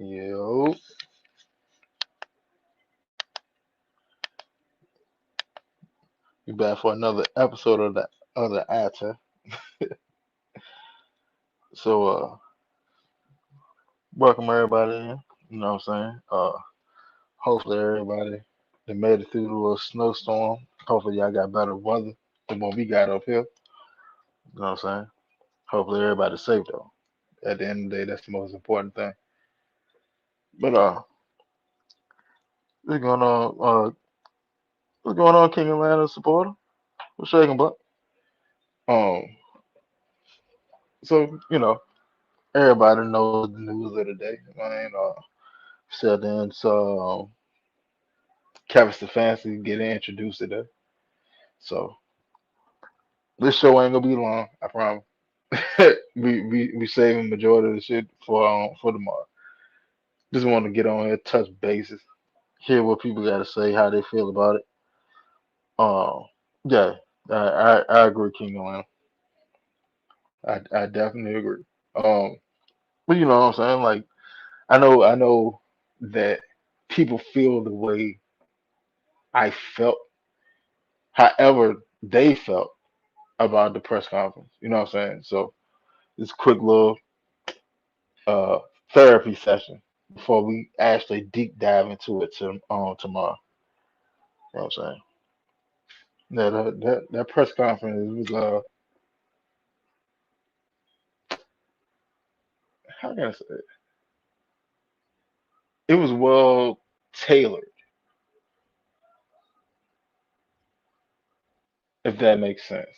Yo, we back for another episode of the Atta. So welcome everybody in. You know what I'm saying? Hopefully everybody that made it through the little snowstorm. Hopefully y'all got better weather than what we got up here. You know what I'm saying? Hopefully everybody's safe though. At the end of the day, that's the most important thing. But what's going on? What's going on, King Atlanta supporter? What's shaking, buck? Um, everybody knows the news of the day. Man, said then so Kevin Stefanskism getting introduced today. So this show ain't gonna be long, I promise. we saving majority of the shit for tomorrow. Just want to get on here, touch bases, hear what people got to say, how they feel about it. Um, yeah, I agree, King Atlanta. I definitely agree. Um, but you know what I'm saying? Like I know that people feel the way I felt, however they felt about the press conference. You know what I'm saying? So this quick little uh, therapy session before we actually deep dive into it tomorrow. You know what I'm saying? That press conference was how can I say it? It was well tailored, if that makes sense.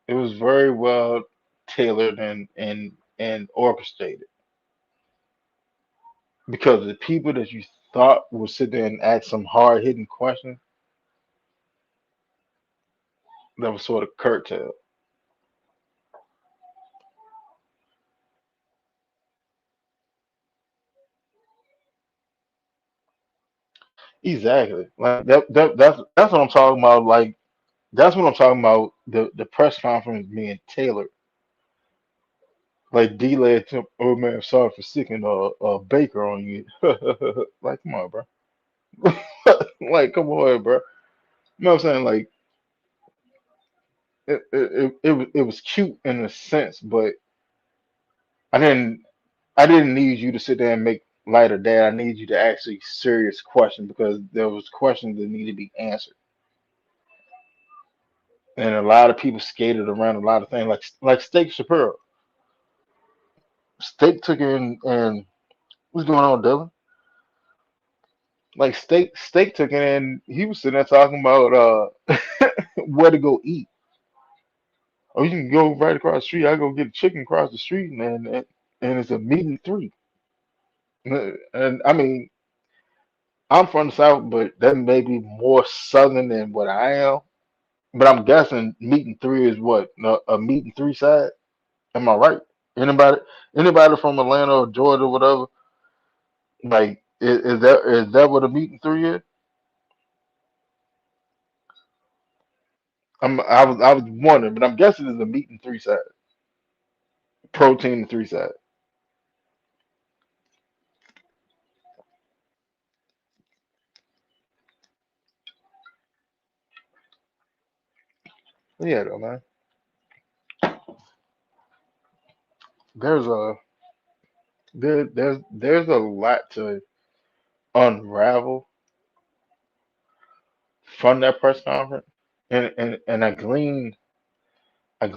It was very well tailored and orchestrated because the people that you thought would sit there and ask some hard hitting questions that was sort of curtailed. Exactly. Like that's what I'm talking about. Like that's what I'm talking about. The press conference being tailored. Like D led to, oh man, sorry for sticking a baker on you. Like, come on, bro. Like, come on, bro. You know what I'm saying? Like, it was cute in a sense, but I didn't I didn't need you to sit there and make light of that. I need you to actually serious question because there was questions that need to be answered, and a lot of people skated around a lot of things. Like Steak Shapiro, Steak took in and what's going on, Dylan? Like Steak took it and he was sitting there talking about where to go eat. Oh, you can go right across the street. I go get a chicken across the street, and it's a meat and three. And I mean, I'm from the South, but that may be more Southern than what I am. But I'm guessing meat and three is what a meat and three side. Am I right? Anybody anybody from Atlanta or Georgia or whatever? Like, is that what a meat and three is? I was wondering, but I'm guessing it's a meat and three side, protein and three side. Yeah, though, man. There's a there's a lot to unravel from that press conference, and I glean a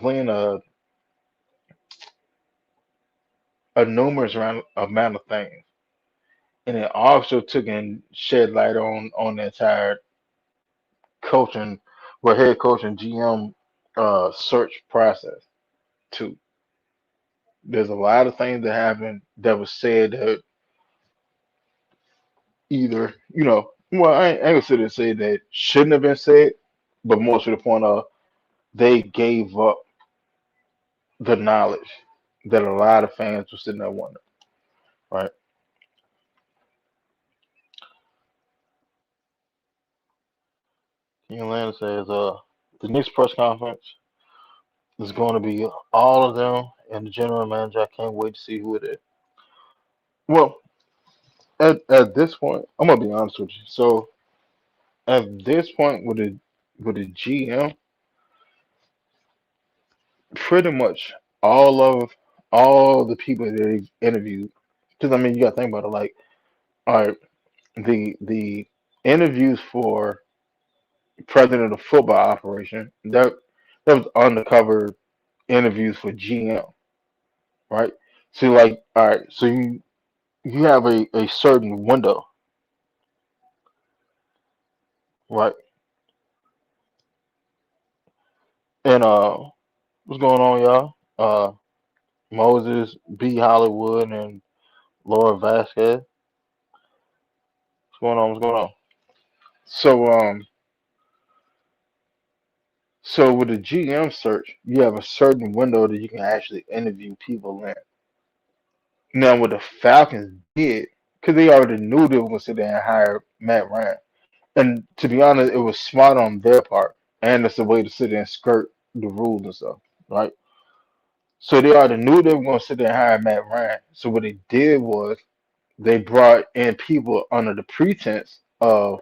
numerous amount of things, and it also took and shed light on the entire coaching, well, head coach and GM search process too. There's a lot of things that happened that was said that either, well, I ain't gonna sit there and say that shouldn't have been said, but more to the point of they gave up the knowledge that a lot of fans were sitting there wondering, right? King Atlanta says, the next press conference is going to be all of them and the general manager. I can't wait to see who it is. Well, at this point, I'm gonna be honest with you. So at this point, with the GM, pretty much all of all the people that they interviewed, because I mean, you gotta think about it. Like, all right, the interviews for president of football operation, that was undercover interviews for GM, right? So like, all right, so you have a certain window, right? And what's going on, y'all? Moses, B. Hollywood, and Laura Vasquez. What's going on? What's going on? So so with the GM search, you have a certain window that you can actually interview people in. Now, what the Falcons did, because they already knew they were going to sit there and hire Matt Ryan, and to be honest, it was smart on their part, and it's a way to sit there and skirt the rules and stuff, right? So they already knew they were going to sit there and hire Matt Ryan. So what they did was they brought in people under the pretense of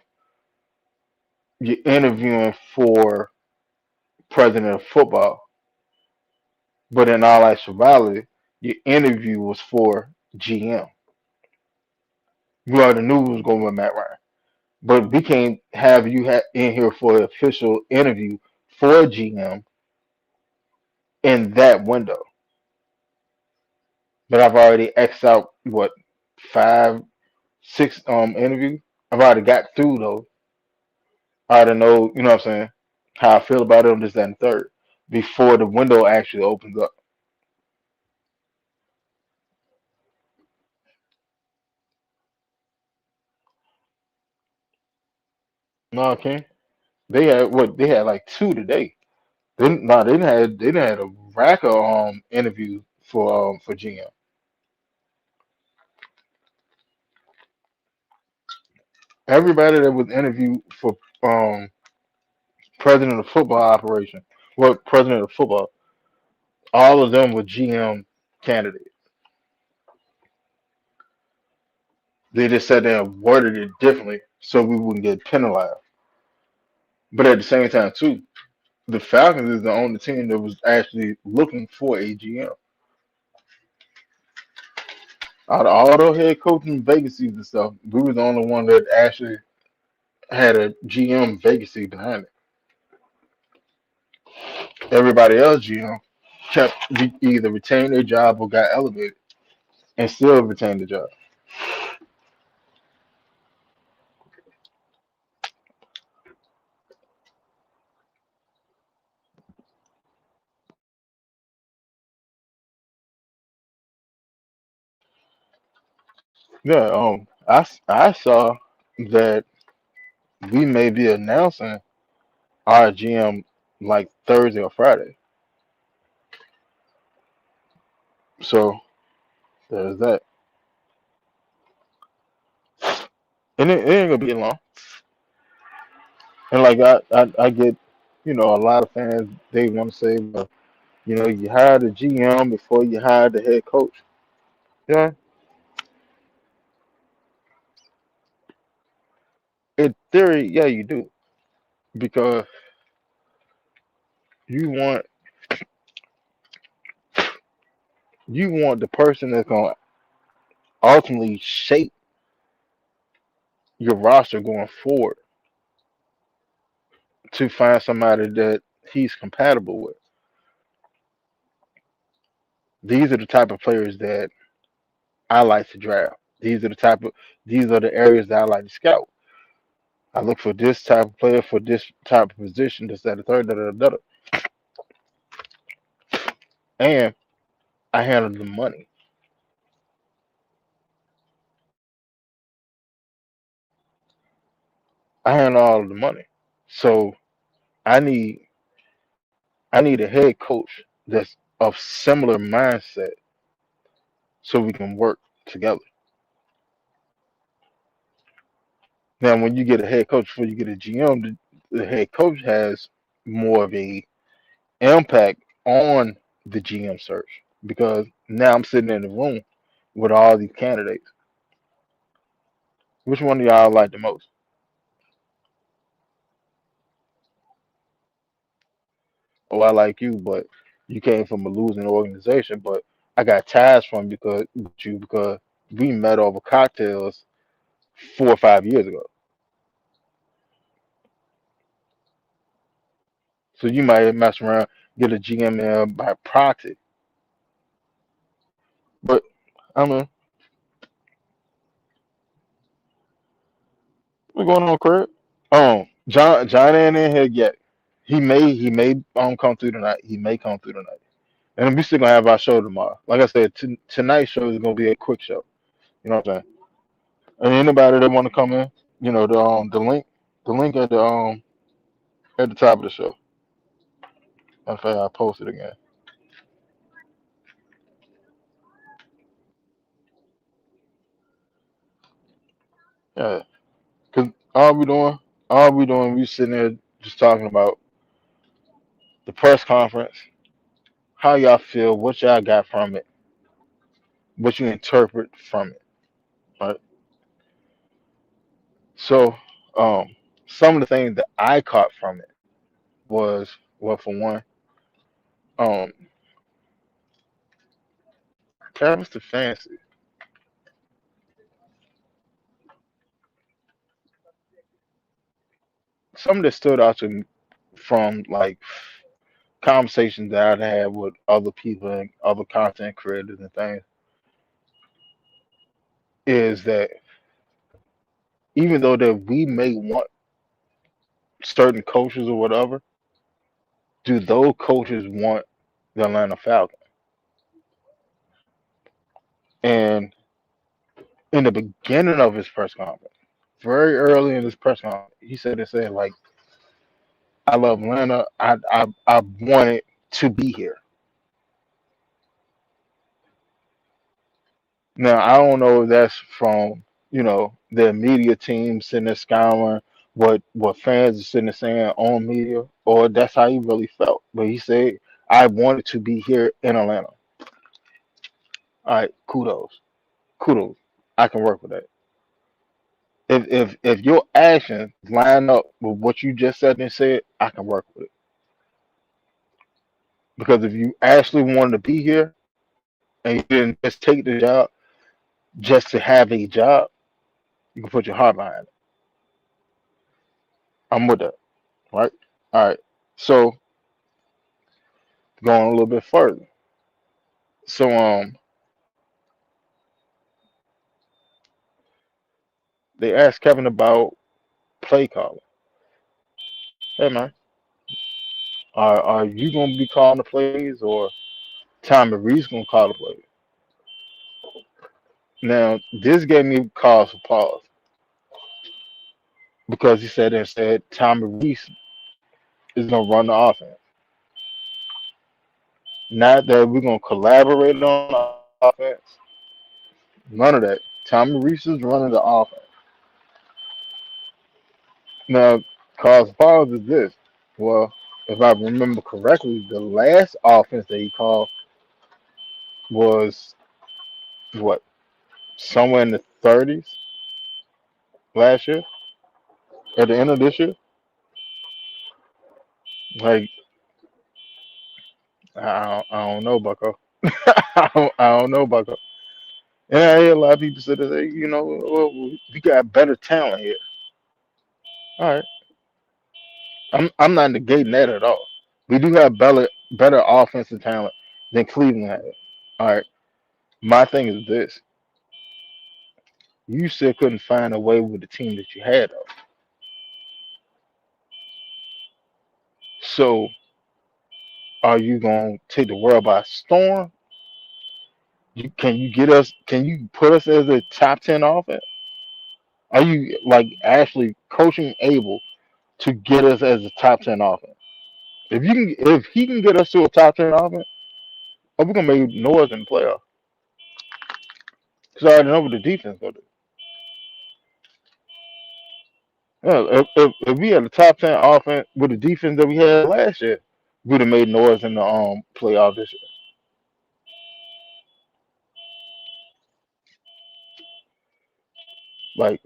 you interviewing for president of football, but in all actuality, your interview was for GM. You already knew it was going with Matt Ryan, but we can't have you in here for an official interview for GM in that window. But I've already X'd out what 5, 6 interviews. I've already got through those. I already know, you know what I'm saying, how I feel about it on this, that, and third before the window actually opens up. No, okay. They had what they had like two today. No, they didn't had a rack of interviews for GM. Everybody that was interviewed for president of football operation, well, president of football, all of them were GM candidates. They just sat there and worded it differently so we wouldn't get penalized. But at the same time, too, the Falcons is the only team that was actually looking for a GM. Out of all those head coaching vacancies and stuff, we was the only one that actually had a GM vacancy behind it. Everybody else GM kept either retained their job or got elevated and still retained the job. Yeah, I saw that we may be announcing our GM like Thursday or Friday. So there's that. And it ain't gonna be long. And like I get, a lot of fans they want to say, well, you hire the GM before you hire the head coach. Yeah, in theory, yeah, you do because you want you want the person that's gonna ultimately shape your roster going forward to find somebody that he's compatible with. These are the type of players that I like to draft. These are the areas that I like to scout. I look for this type of player for this type of position, this, that, the third, da, da, da, da. And I handle the money. I handle all of the money. So I need I need a head coach that's of similar mindset so we can work together. Now, when you get a head coach before you get a GM, the head coach has more of a impact on the GM search because now I'm sitting in the room with all these candidates. Which one of y'all like the most? Oh, I like you, but you came from a losing organization. But I got ties from because we met over cocktails 4 or 5 years ago. So you might mess around, get a GM there by proxy. But I mean, what's going on, Craig? John ain't in here yet. He may come through tonight. He may come through tonight. And we still gonna have our show tomorrow. Like I said, tonight's show is gonna be a quick show. You know what I'm saying? And anybody that want to come in, the link at the top of the show. In fact, I post it again. Yeah, cause all we doing, we sitting there just talking about the press conference, how y'all feel, what y'all got from it, what you interpret from it, right? So, um, some of the things that I caught from it was, well, for one, um, Travis the Fancy. Something that stood out to me from like conversations that I've had with other people and other content creators and things is that even though that we may want certain coaches or whatever, do those coaches want the Atlanta Falcons? And in the beginning of his press conference, very early in his press conference, he said like, I love Atlanta. I wanted to be here. Now I don't know if that's from the media team sitting there scouring what fans are sitting there saying on media, or that's how he really felt. But he said, I wanted to be here in Atlanta. All right, kudos. I can work with that. If your actions line up with what you just said and said, I can work with it. Because if you actually wanted to be here and you didn't just take the job just to have a job, you can put your heart behind it. I'm with that, right? All right. So going a little bit further. So they asked Kevin about play calling. Hey man, are you gonna be calling the plays or Tommy Reese gonna call the plays? Now this gave me cause for pause because he said Tommy Reese is gonna run the offense. Not that we're gonna collaborate on the offense. None of that. Tommy Reese is running the offense. Now, cause for pause is this. Well, if I remember correctly, the last offense that he called was what, somewhere in the 30s last year, at the end of this year. Like I don't know, Bucko. I don't know, Bucko. And I hear a lot of people say, well, we got better talent here. All right, I'm not negating that at all. We do have better offensive talent than Cleveland had. All right, my thing is this: you still couldn't find a way with the team that you had, though. So, are you gonna take the world by storm? Can you get us? Can you put us as a top 10 offense? Are you like actually coaching able to get us as a top 10 offense? If he can get us to a top 10 offense, are we gonna make noise in the playoffs? Because I already know what the defense gonna do. Yeah, if we had a top 10 offense with the defense that we had last year, we'd have made noise in the playoff this year. Like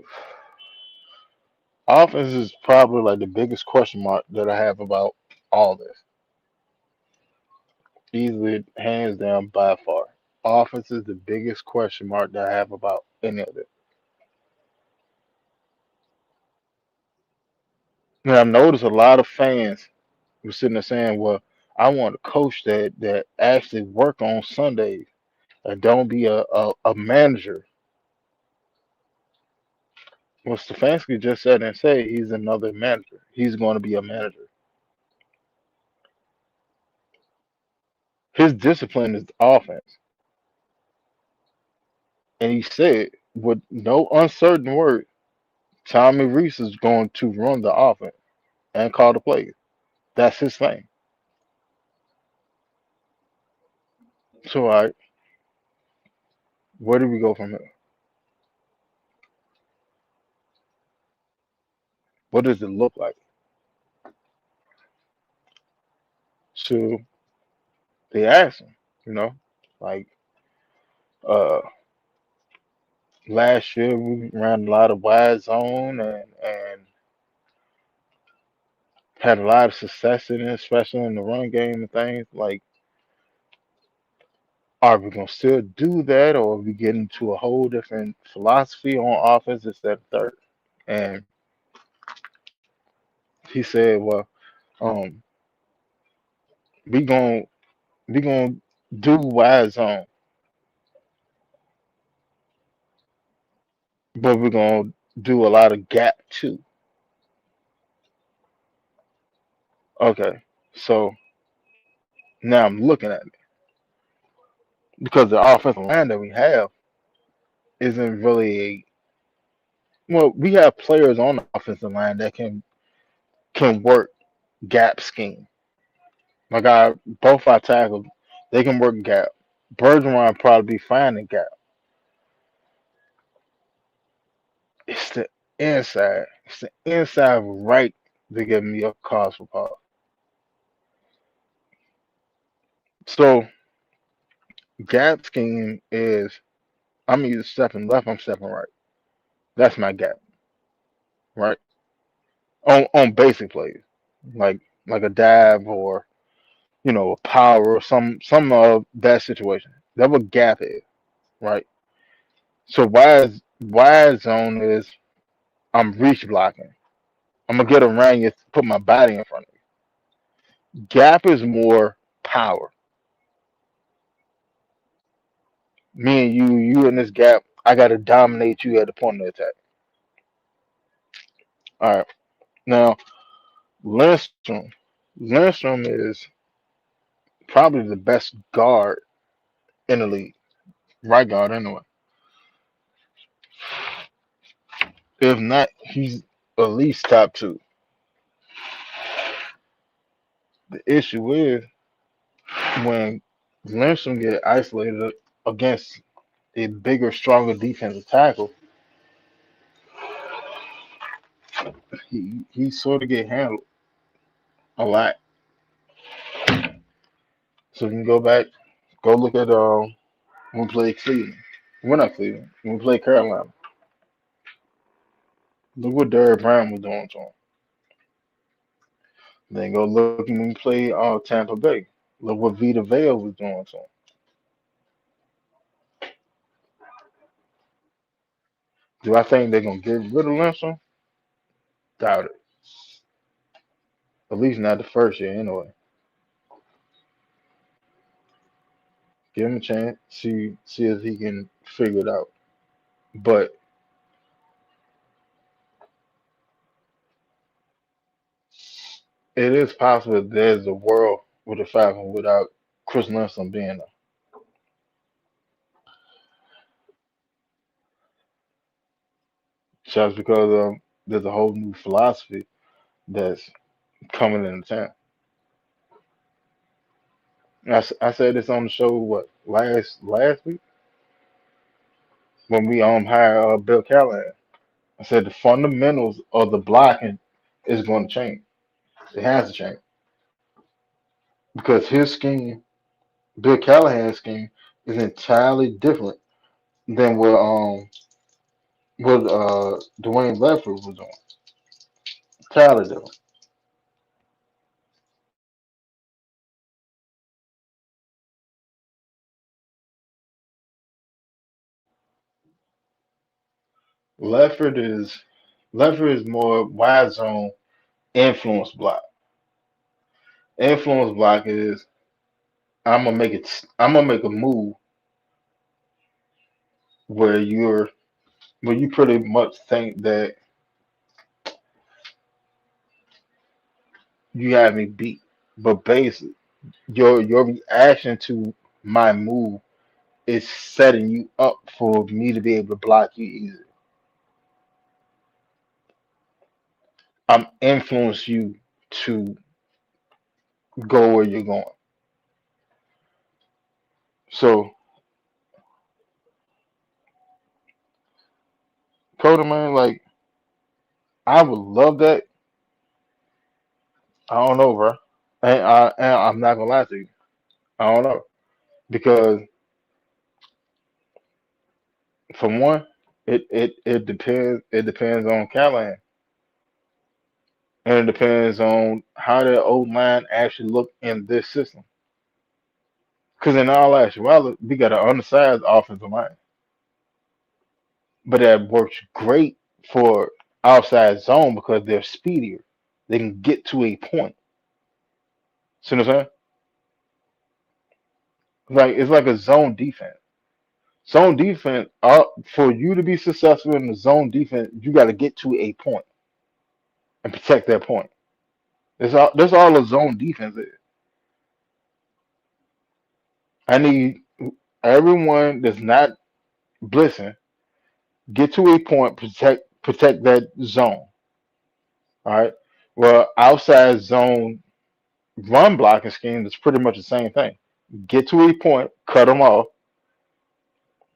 offense is probably like the biggest question mark that I have about all this. Easily, hands down, by far. Offense is the biggest question mark that I have about any of it. And I've noticed a lot of fans were sitting there saying, "Well, I want a coach that actually work on Sundays and don't be a manager." Well, Stefanski just said and say he's another manager. He's going to be a manager. His discipline is offense, and he said with no uncertain word, Tommy Reese is going to run the offense and call the plays. That's his thing. So, all right, where do we go from here? What does it look like? So they asked him, you know, like uh, last year we ran a lot of wide zone and had a lot of success in it, especially in the run game and things. Like, are we gonna still do that, or are we getting to a whole different philosophy on offense instead of third? And he said, well, um, we gonna we gonna do wide zone, but we're gonna do a lot of gap too. Okay, so now I'm looking at it because the offensive line that we have isn't really well. We have players on the offensive line that can work gap scheme. My guy, both our tackles, they can work gap. Bergeron probably be fine in gap. It's the inside. It's the inside right to give me a cause for pause. So gap scheme is I'm either stepping left, I'm stepping right. That's my gap, right? On basic plays, like like a dive or a power or some of that situation. That's what gap is, right? So wide zone is I'm reach blocking. I'm gonna get around you, put my body in front of you. Gap is more power. Me and you in this gap. I gotta dominate you at the point of attack. All right. Now Lindstrom. Lindstrom is probably the best guard in the league. Right guard anyway. If not, he's at least top two. The issue is when Lindstrom get isolated against a bigger, stronger defensive tackle, he sort of get handled a lot. So you can go back, go look at when we played Cleveland. We're not Cleveland. When we played Carolina, look what Derrick Brown was doing to him. Then go look when we played Tampa Bay. Look what Vita Vale was doing to him. Do I think they're gonna get rid of Lindstrom? Doubt it. At least not the first year anyway. Give him a chance. See if he can figure it out. But it is possible there's a world with the Falcons without Chris Lindstrom being there. Just because there's a whole new philosophy that's coming into town. I said this on the show what last week when we hired Bill Callahan. I said the fundamentals of the blocking is going to change. It has to change because his scheme, Bill Callahan's scheme, is entirely different than what what Dwayne Ledford was doing. Tyler doing. Ledford is Ledford is more wide zone influence block. Influence block is I'm gonna make a move where you pretty much think that you have me beat. But basically your reaction to my move is setting you up for me to be able to block you easy. I'm influence you to go where you're going. So, Coda man, like I would love that. I don't know, bro. And I'm not gonna lie to you. I don't know because for one, it depends. It depends on Callahan, and it depends on how the old line actually look in this system. Because in all actuality, we got an undersized offensive line, but that works great for outside zone because they're speedier. They can get to a point. See what I'm saying? Like it's like a zone defense. Zone defense, for you to be successful in the zone defense, you got to get to a point and protect that point. That's all a zone defense is. I need everyone that's not blitzing get to a point, protect that zone. All right. Well, outside zone run blocking scheme is pretty much the same thing. Get to a point, cut them off,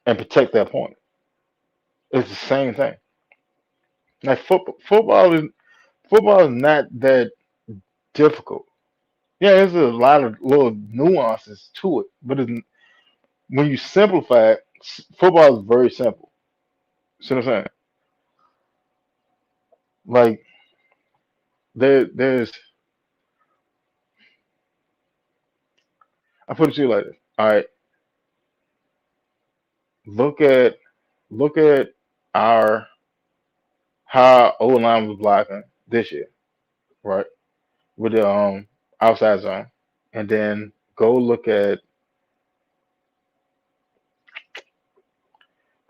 and protect that point. It's the same thing. Like football is not that difficult. Yeah, there's a lot of little nuances to it, but when you simplify it, football is very simple. See what I'm saying? Like there's I put it to you like this. All right, look at look at our how O line was blocking this year, right? With the outside zone, and then go look at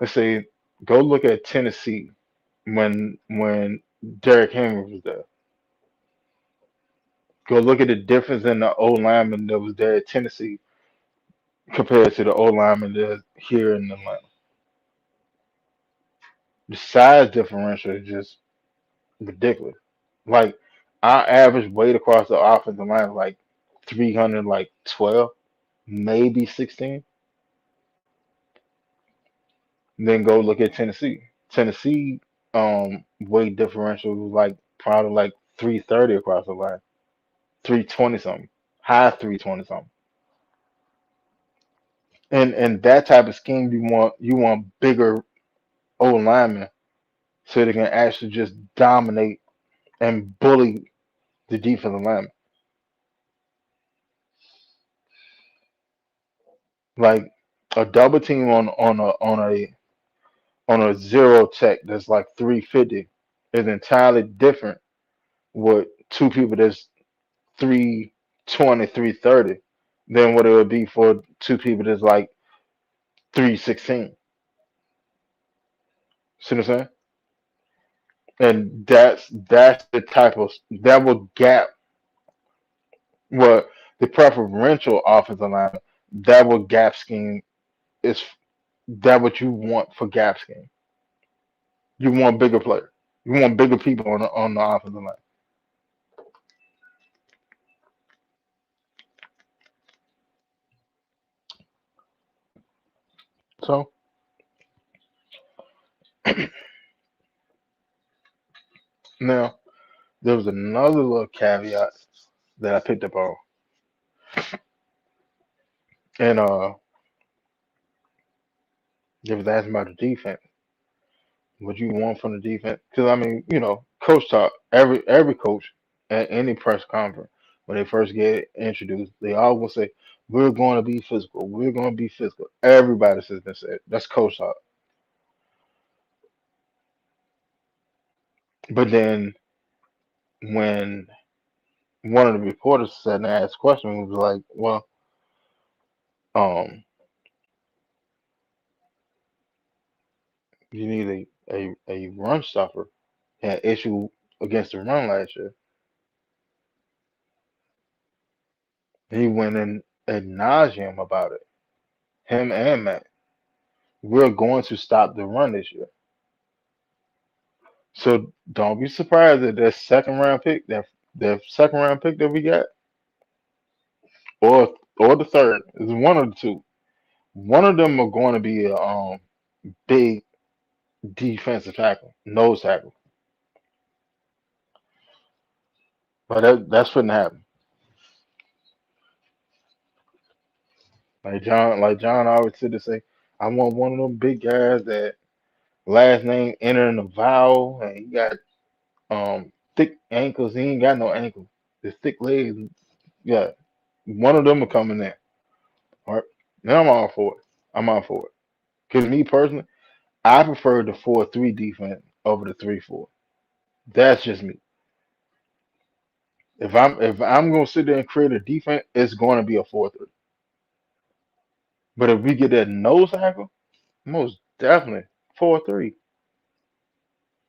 let's say go look at Tennessee when Derrick Henry was there. Go look at the difference in the O lineman that was there at Tennessee compared to the O lineman that's here in Atlanta. The size differential is just ridiculous. Like our average weight across the offensive line is like 300, like 12, maybe 16. Then go look at Tennessee. Tennessee weight differential was like probably like 330 across the line, 320 something, high 320 something. And that type of scheme you want bigger O linemen so they can actually just dominate and bully the defensive lineman. Like a double team on a zero tech that's like 350 is entirely different with two people that's 320, 330 than what it would be for two people that's like 316. See what I'm saying? And that's the type of that will gap what the preferential offensive line that will gap scheme is that what you want for gap scheme. You want bigger players. You want bigger people on the offensive line. So now there was another little caveat that I picked up on, and they was asking about the defense, what you want from the defense. Because I mean, coach talk. Every coach at any press conference when they first get introduced, they always say, "We're going to be physical. We're going to be physical." Everybody says that. That's coach talk. But then when one of the reporters said and asked questions, was like, "Well, um, you need a run stopper." Had issue against the run last year. He went in ad nauseum about it. Him and Matt. We're going to stop the run this year. So don't be surprised that that second round pick that we got, or the third, is one of the two. One of them are going to be a big defensive tackle, nose tackle. But that's going to happen. Like John always said to say, I want one of them big guys that last name entering a vowel, and he got thick ankles. He ain't got no ankles. His thick legs. Yeah, one of them are coming in. All right, and I'm all for it. I'm all for it. Because me personally, I prefer the 4-3 defense over the 3-4. That's just me. If I'm gonna sit there and create a defense, it's gonna be a 4-3. But if we get that nose tackle, most definitely 4-3.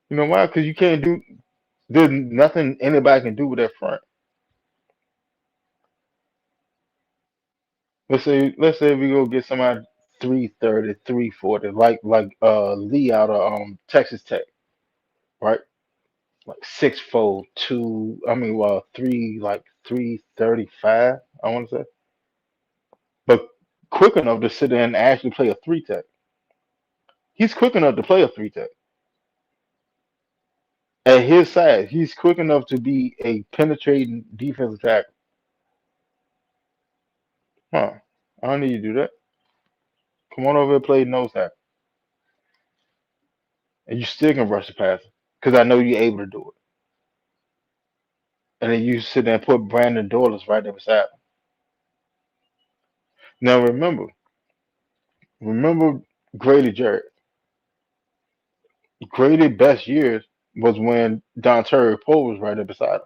You know why? Because you can't do. There's nothing anybody can do with that front. Let's say we go get somebody 330, 340, like Lee out of Texas Tech, right? Like 6'4", two. I mean, well, three like 335. I want to say, but quick enough to sit there and actually play a three tech. He's quick enough to play a three tech at his size. He's quick enough to be a penetrating defensive tackle. Huh? I don't need you to do that. Come on over and play nose tackle, and you still can rush the passer because I know you're able to do it. And then you sit there and put Brandon Douglas right there beside him. Now remember Grady Jarrett. Grady best years was when Dontario Poe was right there beside him.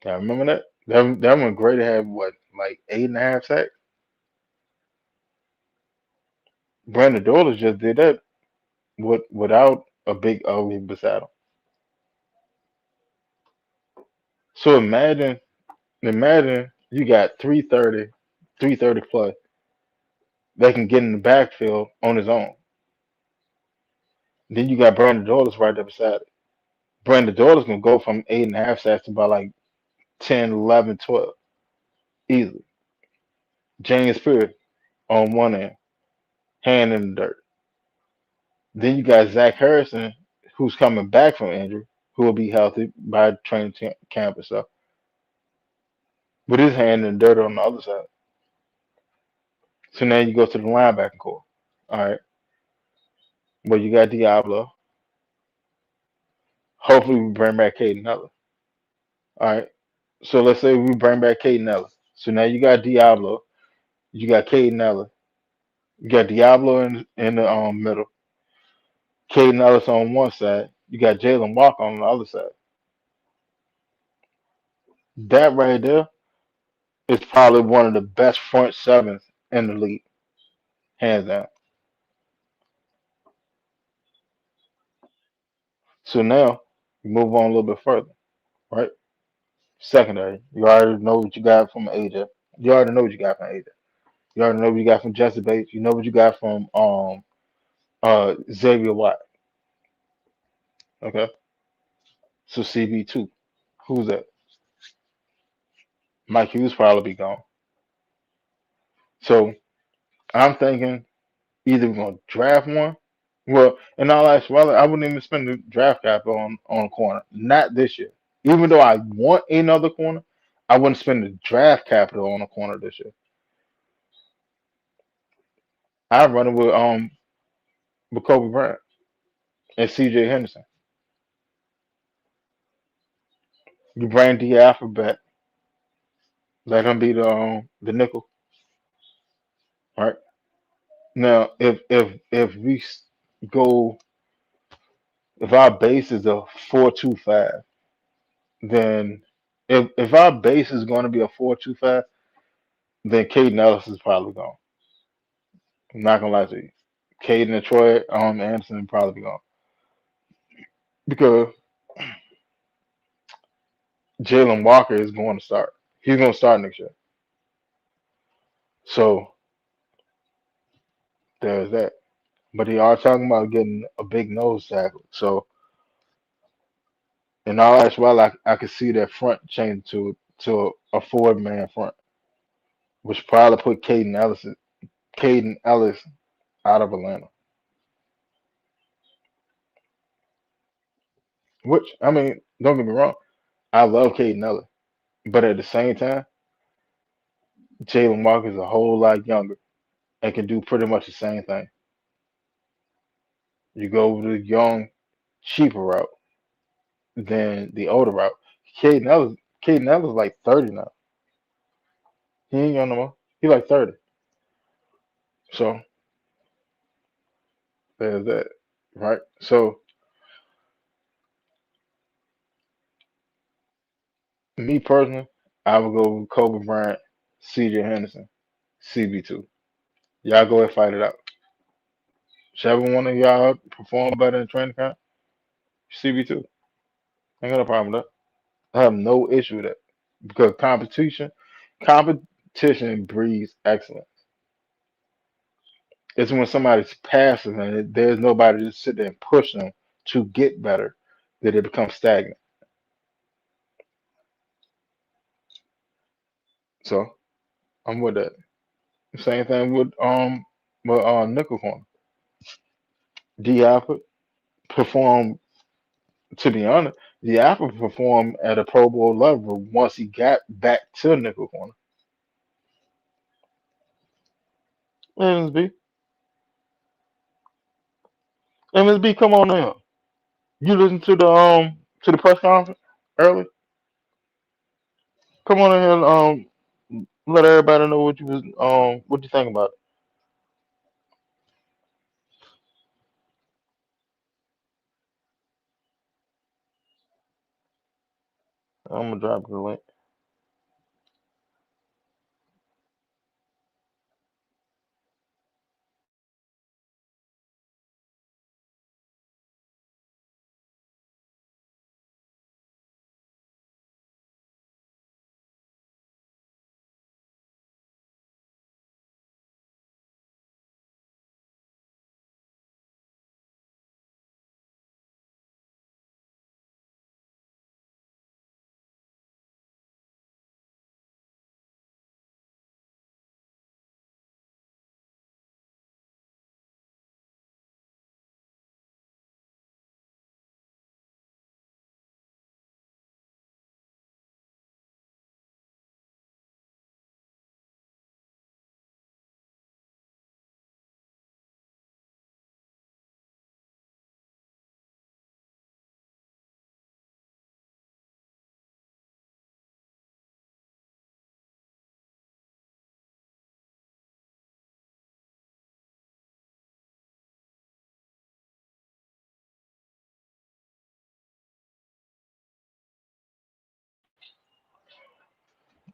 I remember that. That when Grady had what, like 8.5 sacks. Brandon Douglas just did that without a big ugly beside him. So imagine you got 330 plus that can get in the backfield on his own. Then you got Brandon Douglas right there beside it. Brandon Douglas can go from 8.5 sacks to about like 10, 11, 12 easily. James Pierce on one end, hand in the dirt. Then you got Zach Harrison, who's coming back from injury, who will be healthy by training camp and stuff, with his hand in the dirt on the other side. So now you go to the linebacking core. All right. Well, you got Diablo. Hopefully, we bring back Caden Ellis. All right. So let's say we bring back Caden Ellis. So now you got Diablo. You got Caden Ellis. You got Diablo in the middle. Caden Ellis on one side. You got Jalen Walker on the other side. That right there is probably one of the best front sevens in the league, hands down. So now you move on a little bit further, right? Secondary. You already know what you got from AJ. You already know what you got from AJ. You already know what you got from Jesse Bates. You know what you got from Xavier White. Okay. So CB2. Who's that? Mike Hughes probably be gone. So I'm thinking either we're gonna draft one. Well, in all actuality, I wouldn't even spend the draft capital on a corner. Not this year. Even though I want another corner, I wouldn't spend the draft capital on a corner this year. I run it with with Kobe Bryant and C.J. Henderson. You bring the alphabet, let him be the nickel, right? Now, if go, if our base is a 4-2-5, then if our base is going to be a 4-2-5, then Caden Ellis is probably gone. I'm not gonna lie to you. Caden and Troy Anderson will probably be gone because Jalen Walker is going to start. He's going to start next year. So there's that. But they are talking about getting a big nose tackle. So in all actuality, I could see that front change to a 4-man front, which probably put Caden Ellis out of Atlanta. Which I mean, don't get me wrong, I love Caden Ellis, but at the same time, Jalen Walker is a whole lot younger and can do pretty much the same thing. You go the young, cheaper route than the older route. Caden Ellis, Caden Ellis is like 30 now. He ain't young no more. He like 30. So there's that, right? So me personally, I would go with Kobe Bryant, C.J. Henderson, CB2. Y'all go and fight it out. Whichever one of y'all perform better in training camp, CB2. Ain't got no problem with that. I have no issue with that because competition breeds excellence. It's when somebody's passive and there's nobody to sit there and push them to get better that it becomes stagnant. So I'm with that. Same thing with nickel corner. D Alford performed, to be honest, D Alford performed at a Pro Bowl level once he got back to nickel corner. MSB, MSB, come on now. You listen to the press conference early. Come on in here and let everybody know what you think about it. I'm gonna drop the link.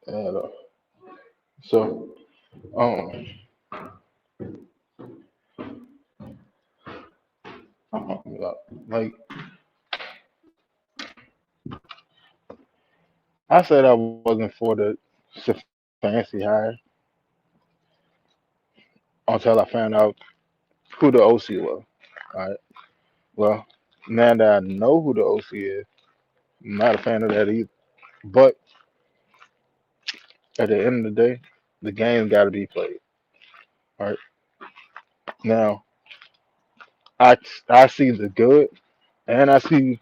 And, so um, like I said, I wasn't for the fancy hire until I found out who the OC was. All right. Well, now that I know who the OC is, I'm not a fan of that either. But at the end of the day, the game got to be played. All right. Now, I I see the good and I see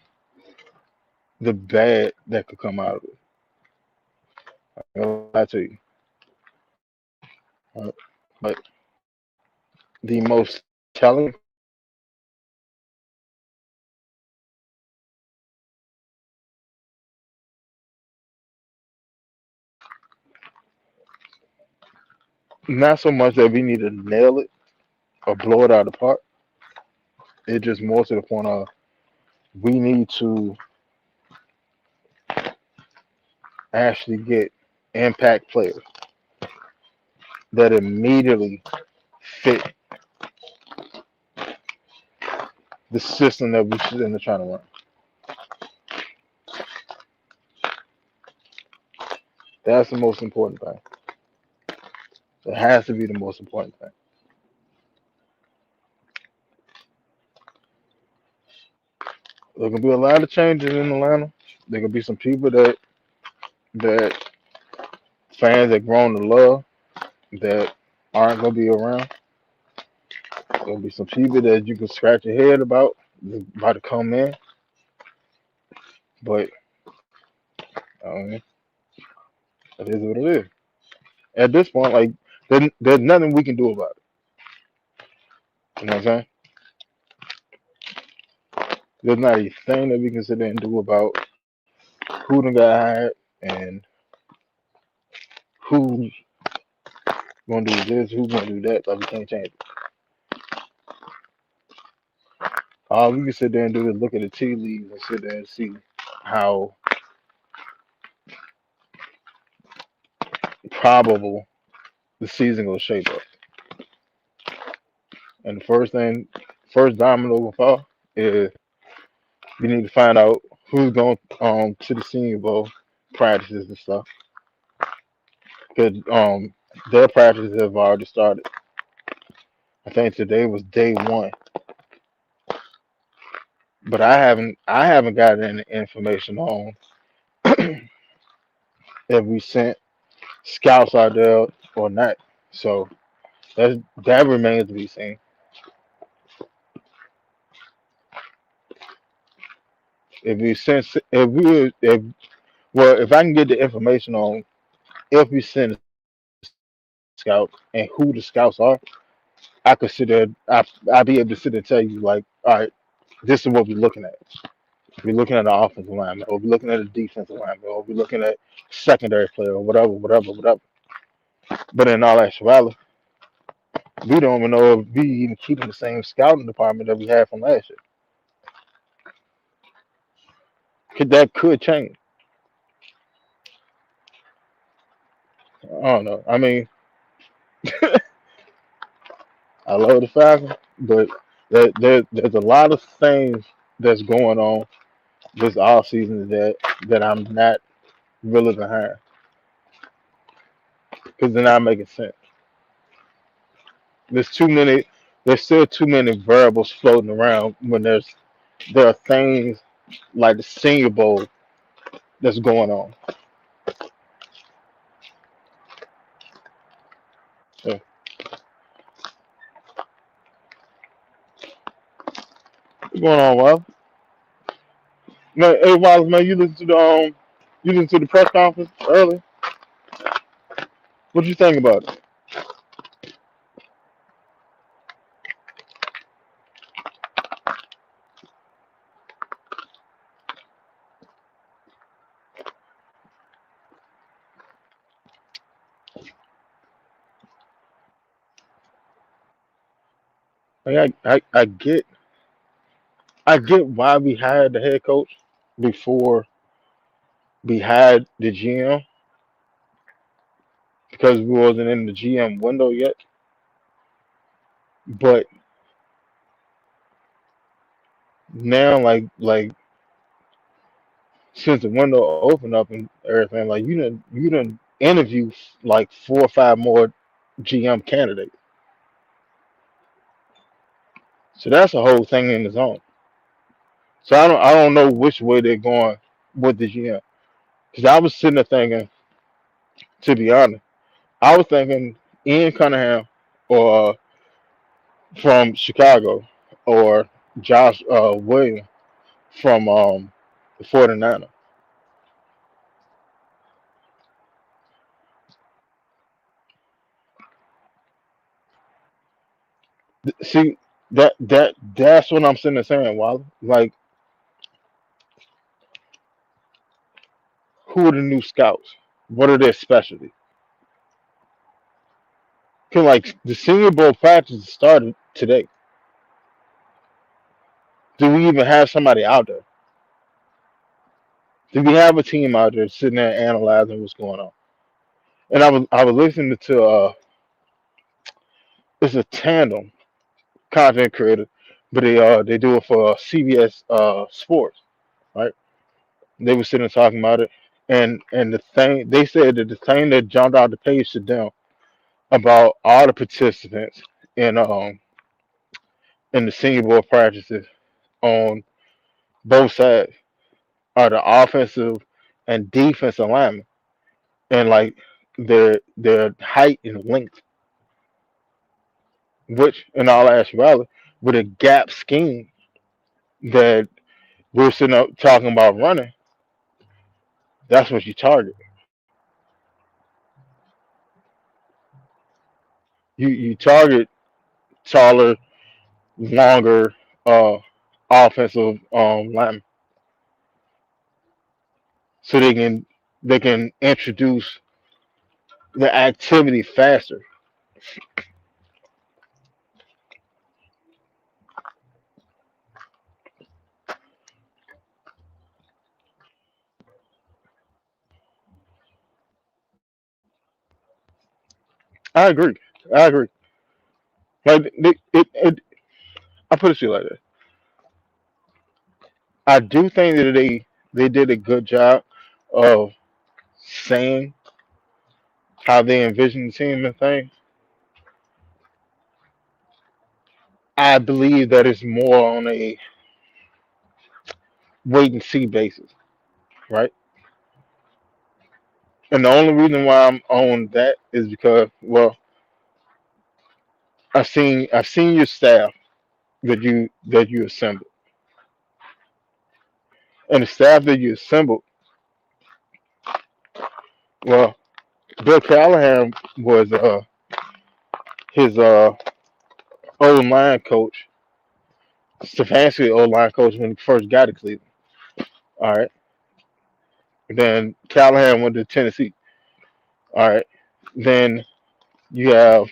the bad that could come out of it. I'll lie to you. All right. But the most telling not so much that we need to nail it or blow it out of the park. It's just more to the point of we need to actually get impact players that immediately fit the system that we're sitting there trying to run. That's the most important thing. It has to be the most important thing. There can be a lot of changes in Atlanta. There can be some people that fans that grown to love that aren't gonna be around. There'll be some people that you can scratch your head about to come in, but I mean, it is what it is. At this point, like there's nothing we can do about it. You know what I'm saying? There's not a thing that we can sit there and do about who done got hired and who's gonna do this, who's gonna do that. Like we can't change it. All we can sit there and do is look at the tea leaves and sit there and see how probable the season will shape up. And the first domino will fall is we need to find out who's going to the Senior Bowl practices and stuff. Because their practices have already started. I think today was day one, but I haven't gotten any information on if we sent scouts out there or not. So that remains to be seen. If we sent if we if well if I can get the information on if we send a scout and who the scouts are, I could sit there. I'd be able to sit there and tell you like, all right, this is what we're looking at. We're looking at the offensive lineman, or we're looking at the defensive lineman, or we're looking at secondary player, or whatever, whatever, whatever. But in all actuality, we don't even know if we even keeping the same scouting department that we had from last year. That could change. I don't know. I mean, I love the Falcons, but there's a lot of things that's going on this off season that I'm not really behind because they're not making sense. There's too many. There's still too many variables floating around when there are things like the Senior Bowl that's going on. So, what's going on, Wild? Man, hey, Wild, man, you listened to the press conference earlier. What you think about it? Like, I get why we hired the head coach before we hired the GM because we wasn't in the GM window yet. But now, like since the window opened up and everything, like you done interview like 4 or 5 more GM candidates. So that's a whole thing in its own. So I don't know which way they're going with the GM. Because I was sitting there thinking, to be honest, I was thinking Ian Cunningham or from Chicago or Josh Williams from the 49ers. See that's what I'm sitting there saying, Wally. Like, who are the new scouts? What are their specialties? Cause like the Senior Bowl practice started today. Do we even have somebody out there? Do we have a team out there sitting there analyzing what's going on? And I was listening to it's a tandem content creator, but they do it for CBS Sports, right? They were sitting talking about it, and the thing they said that the thing that jumped out the page to them about all the participants in the Senior Bowl practices on both sides are the offensive and defensive linemen, and like their height and length, which in all actuality, with a gap scheme that we're sitting up talking about running, that's what you target. You target taller, longer uh, offensive linemen so they can introduce the activity faster. I agree. I agree. Like I put it to you like this. I do think that they did a good job of saying how they envision the team and things. I believe that it's more on a wait and see basis, right? And the only reason why I'm on that is because, well, I've seen your staff that you assembled, and the staff that you assembled. Well, Bill Callahan was his old line coach, Stefanskism old line coach when he first got to Cleveland. All right, then Callahan went to Tennessee. All right, then you have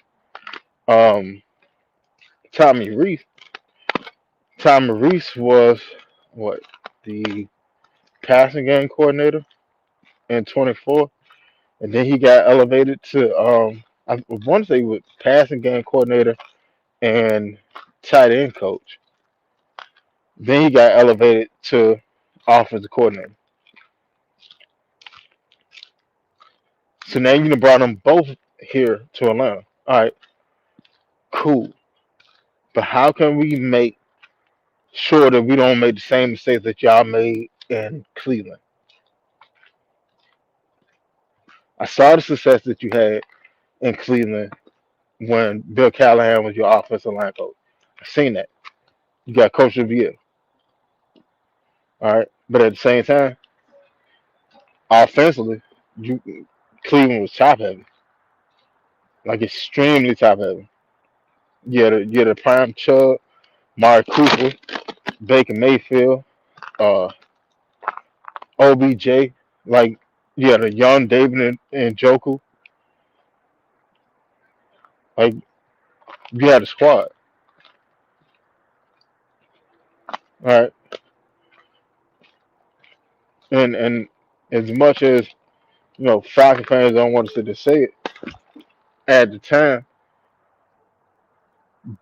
um, Tommy Reese. Tommy Reese was what, the passing game coordinator in 24, and then he got elevated to I want to say he was passing game coordinator and tight end coach. Then he got elevated to offensive coordinator. So now you done brought them both here to Atlanta. All right, cool. But how can we make sure that we don't make the same mistakes that y'all made in Cleveland? I saw the success that you had in Cleveland when Bill Callahan was your offensive line coach. I seen that. You got Coach of the year. All right. But at the same time, offensively, you Cleveland was top heavy. Like extremely top heavy. You had a prime Chubb, Mark Cooper, Baker Mayfield, uh, OBJ, like you had a young David and Joku. Like you had a squad. All right. And as much as Falcon fans don't want us to say it, at the time,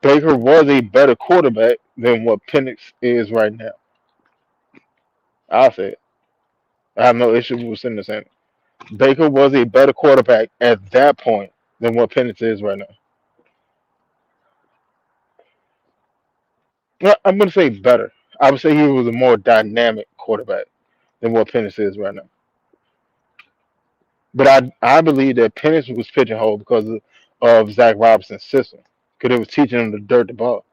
Baker was a better quarterback than what Penix is right now. I'll say it. I have no issue with saying the same. Baker was a better quarterback at that point than what Penix is right now. Well, I'm going to say better. I would say he was a more dynamic quarterback than what Penix is right now. But I believe that Penix was pigeonholed because of Zach Robinson's system. Because it was teaching him to dirt the ball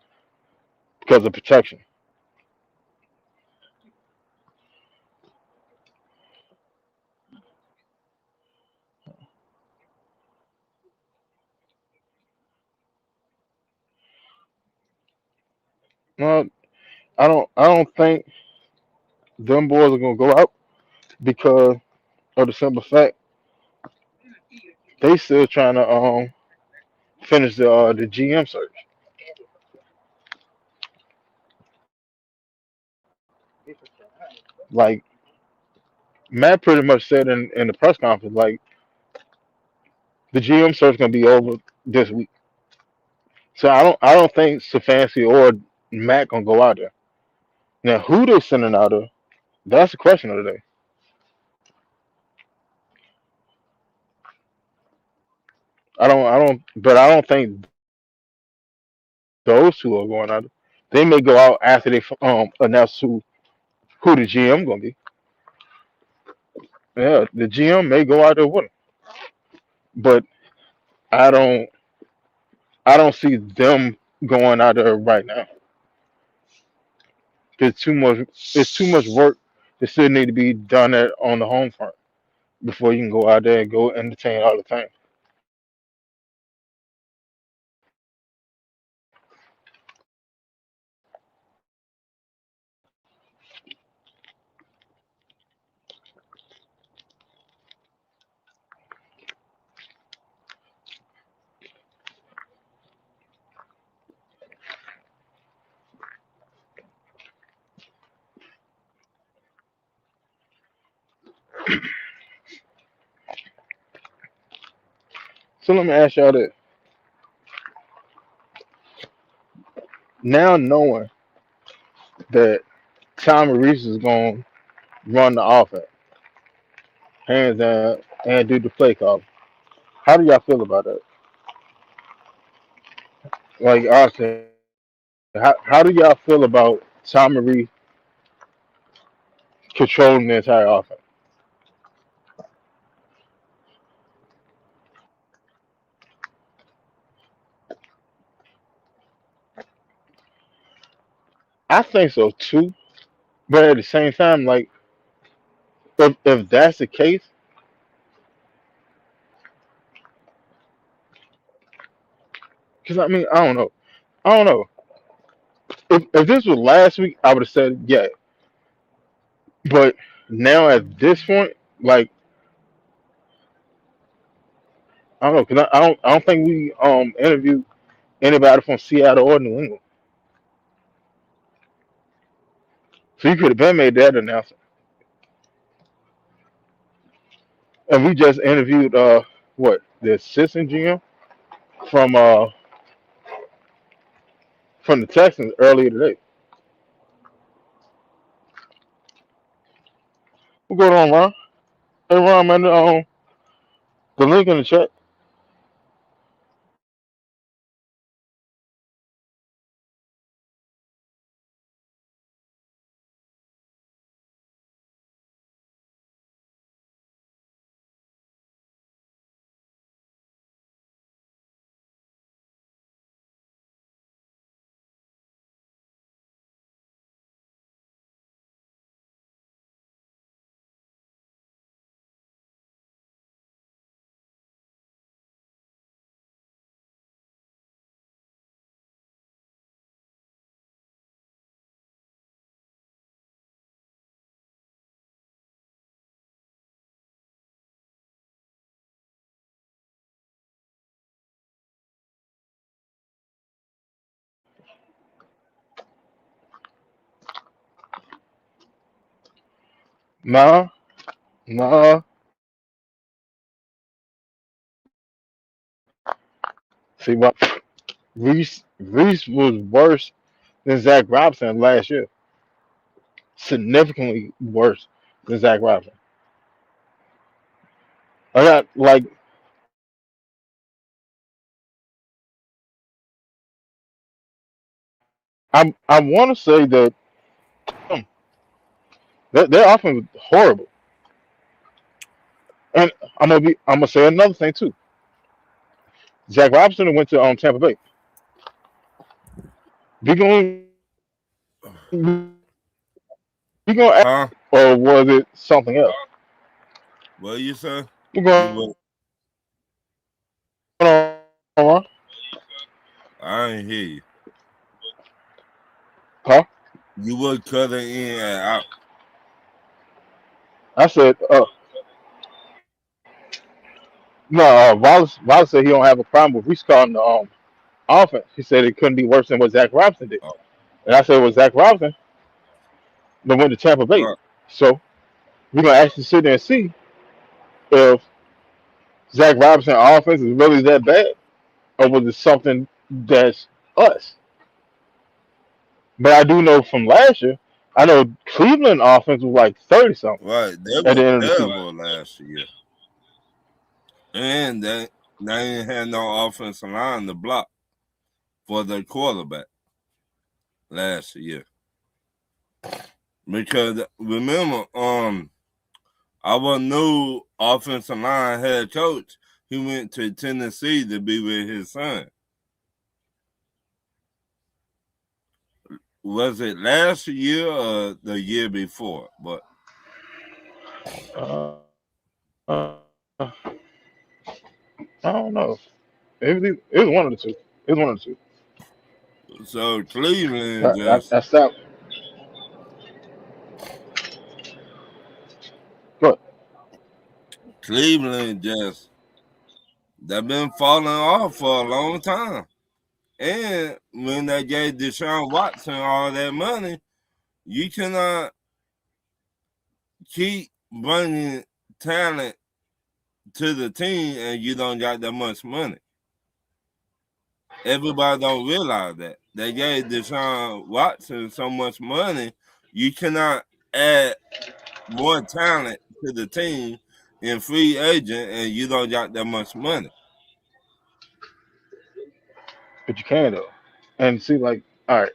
because of protection. No, I don't think them boys are gonna go out because of the simple fact they still trying to finish the GM search. Like Matt pretty much said in the press conference, like the GM search gonna be over this week. So I don't think Stefanski or Matt gonna go out there. Now who they sending out there? That's the question of the day. I don't think those two are going out. They may go out after they announce who the GM gonna be. Yeah, the GM may go out there with him, but I don't I don't see them going out there right now. There's too much work that still need to be done on the home front before you can go out there and go entertain all the time. So let me ask y'all this: now knowing that Tommy Reese is going to run the offense, hands down, and do the play call, how do y'all feel about that? Like honestly, how do y'all feel about Tommy Reese controlling the entire offense? I think so too, but at the same time, like if that's the case, because I mean I don't know. If this was last week, I would have said yeah, but now at this point, like I don't know, because I don't think we interviewed anybody from Seattle or New England, so you could have been made that announcement. And we just interviewed what the assistant GM from uh from the Texans earlier today. We'll go on, Ron. Hey, Ron, man, the link in the chat. Nah, nah. See what? Reese was worse than Zach Robinson last year. Significantly worse than Zach Robinson. I got like I want to say that um, their offense was horrible. And I'm gonna say another thing too. Zach Robinson went to Tampa Bay. We gonna we gonna act, Huh? or was it something else? What you say? What's You going what? on, Ron? I ain't hear you. Huh? You was cutting in and out. I said, No, Wallace said he don't have a problem with Reese calling the offense. He said it couldn't be worse than what Zach Robinson did. Oh, And I said, well, Zach Robinson then went to Tampa Bay. right, So we're gonna actually sit there and see if Zach Robinson offense is really that bad, or was it something that's us? But I do know from last year, I know Cleveland offense was like 30 something right. They at were the end of the season. terrible last year, and they ain't had no offensive line to block for the quarterback last year. Because remember, our new offensive line head coach, he went to Tennessee to be with his son. Was it last year or the year before? But Uh, I don't know. It was one of the two. It was one of the two. so Cleveland I just stopped. But Cleveland just they've been falling off for a long time. And when they gave Deshaun Watson all that money, you cannot keep bringing talent to the team and you don't got that much money. Everybody don't realize that. They gave Deshaun Watson so much money, you cannot add more talent to the team in free agent and you don't got that much money. you can though. And see, like, all right.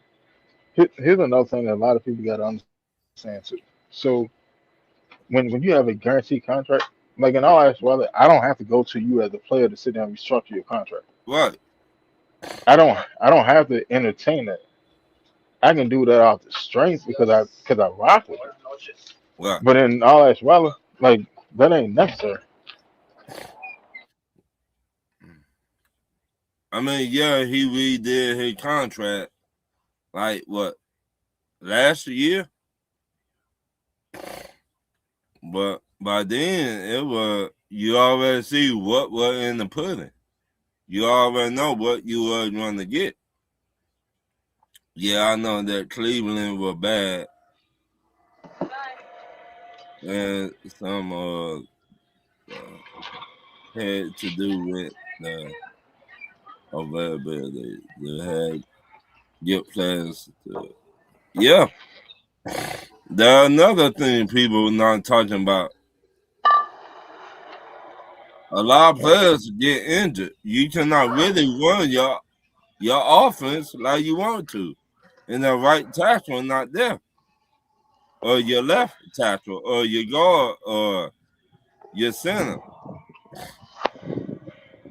Here's another thing that a lot of people got to understand too. So when you have a guaranteed contract, like in all actuality, I don't have to go to you as a player to sit down and restructure your contract. Right, I don't have to entertain that. I can do that off the strength because I rock with it. right. But in all actuality, like that ain't necessary. I mean, yeah, he redid his contract like what last year, but by then it was you already see what was in the pudding. You already know what you were going to get. Yeah, I know that Cleveland was bad, and some uh, had to do with the availability. They had get players. Yeah, there's another thing people not talking about. A lot of players get injured. You cannot really run your offense like you want to, and the right tackle not there, or your left tackle, or your guard, or your center.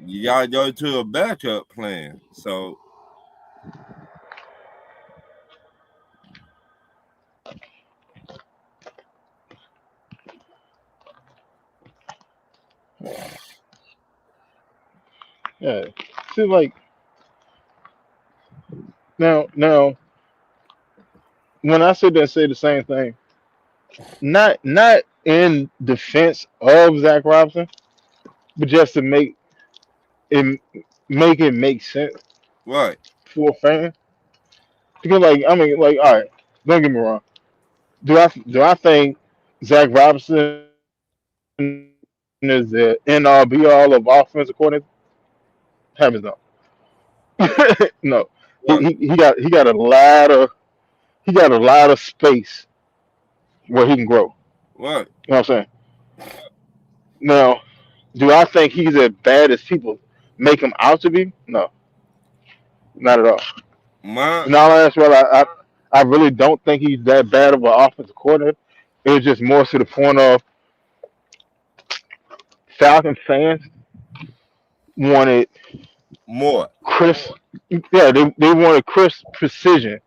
You gotta go to a backup plan. So Yeah. See, like now when I sit there and say the same thing, not in defense of Zach Robinson, but just to it make it make sense right, for a fan. Because like I mean like all right, don't get me wrong. Do I think Zach Robinson is the end all be all of offensive coordinator? Heavens no. No. He right, got he got a lot of space where he can grow. right. You know what I'm saying? Now, do I think he's as bad as people make him out to be? No, not at all. My In all honesty, well, I really don't think he's that bad of an offensive coordinator. It was just more to the point of Falcon fans wanted more. crisp, yeah, they wanted crisp precision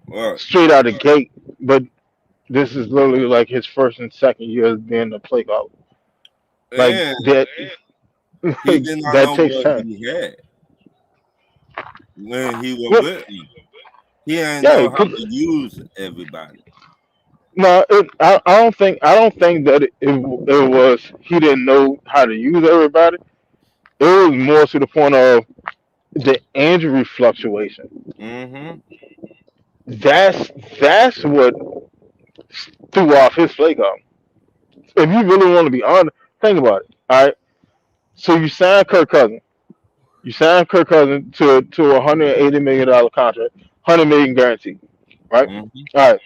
Right. straight out the gate. But this is literally like his first and second year as being a play caller. Like And that, he did not that know takes what time. he had when he was Well, with me. He ain't yeah, know how to use everybody. no, I don't think that it was he didn't know how to use everybody. It was more to the point of the injury fluctuation. Mm-hmm. That's that's what threw off his play call. If you really want to be honest, think about it. All right. So you signed Kirk Cousins. You signed Kirk Cousins to a $180 million contract, 100 million guaranteed. Right. Mm-hmm. All right.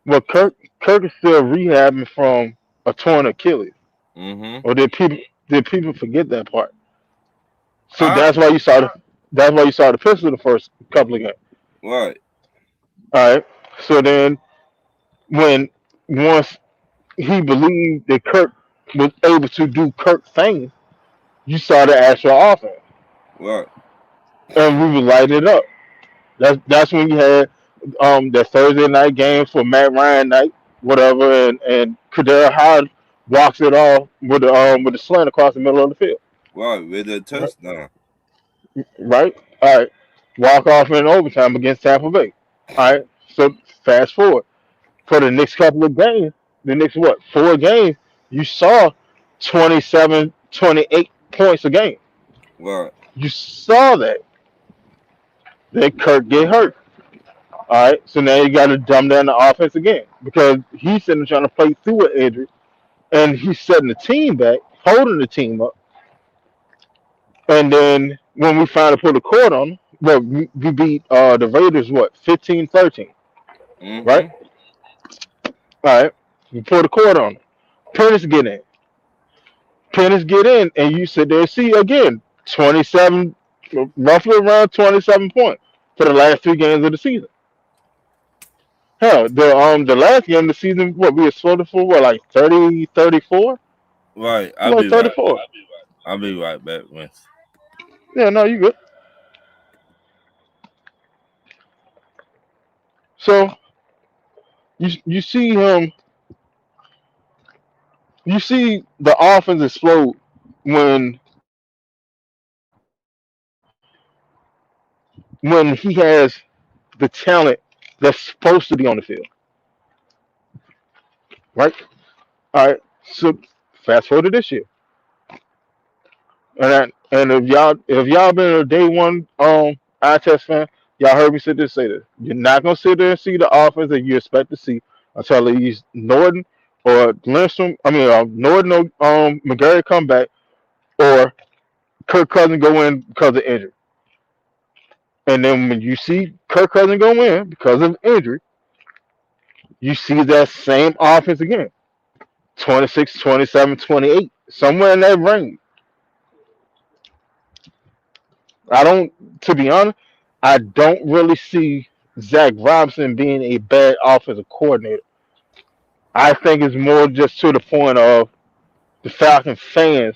Well, Kirk is still rehabbing from a torn Achilles. Mm-hmm. Or did people forget that part? So I that's why you saw the pistol the first couple of games. right. All right. So then when once he believed that Kirk was able to do Kirk things, you saw the actual offense, Right. and we were lighting it up. That's when you had the Thursday night games for Matt Ryan night, whatever, and Kadar Hyde walks it off with the slant across the middle of the field. Right. With a Right. touchdown. Right. All right. Walk off in overtime against Tampa Bay. All right. So fast forward for the next couple of games, the next what 4 games, you saw 27, 28 points a game. Right. You saw that. Then Kirk get hurt. All right, so now you got to dumb down the offense again because he's sitting trying to play through an injury, and he's setting the team back, holding the team up, and then when we finally put a court on him, well, we beat the Raiders what 15-13, right? Mm-hmm. All right, we put a court on him. Pennis get in, Pennis get in, and you sit there and see again 27, roughly around 27 points for the last 3 games of the season. Hell, the last game of the season, what we were sorted for, what like 30, 34. Right. I'll Like be right. 34. I'll be right back, Vince. Yeah, no, you good. So you see him, you see the offense explode when when he has the talent that's supposed to be on the field, right? All right. So fast forward to this year, and if y'all been a day one eye test fan, y'all heard me say this. You're not gonna sit there and see the offense that you expect to see until either Norton or Lindstrom. I mean, Norton or McGarry come back, or Kirk Cousins go in because of injury. And then when you see Kirk Cousins go in because of injury, you see that same offense again. 26, 27, 28, somewhere in that range. I don't, to be honest, I don't really see Zach Robinson being a bad offensive coordinator. I think it's more just to the point of the Falcon fans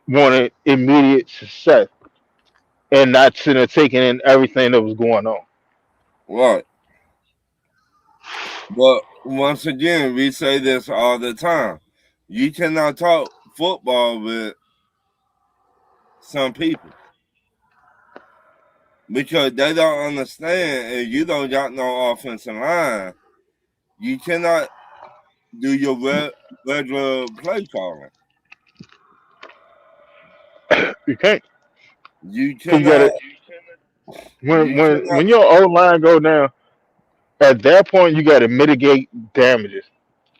wanted immediate success and not sitting there taking in everything that was going on. Right. But once again, we say this all the time. You cannot talk football with some people because they don't understand and you don't got no offensive line. You cannot do your regular play calling. You can't. You Cause you got cannot to when you when cannot when your O line go down, at that point you got to mitigate damages.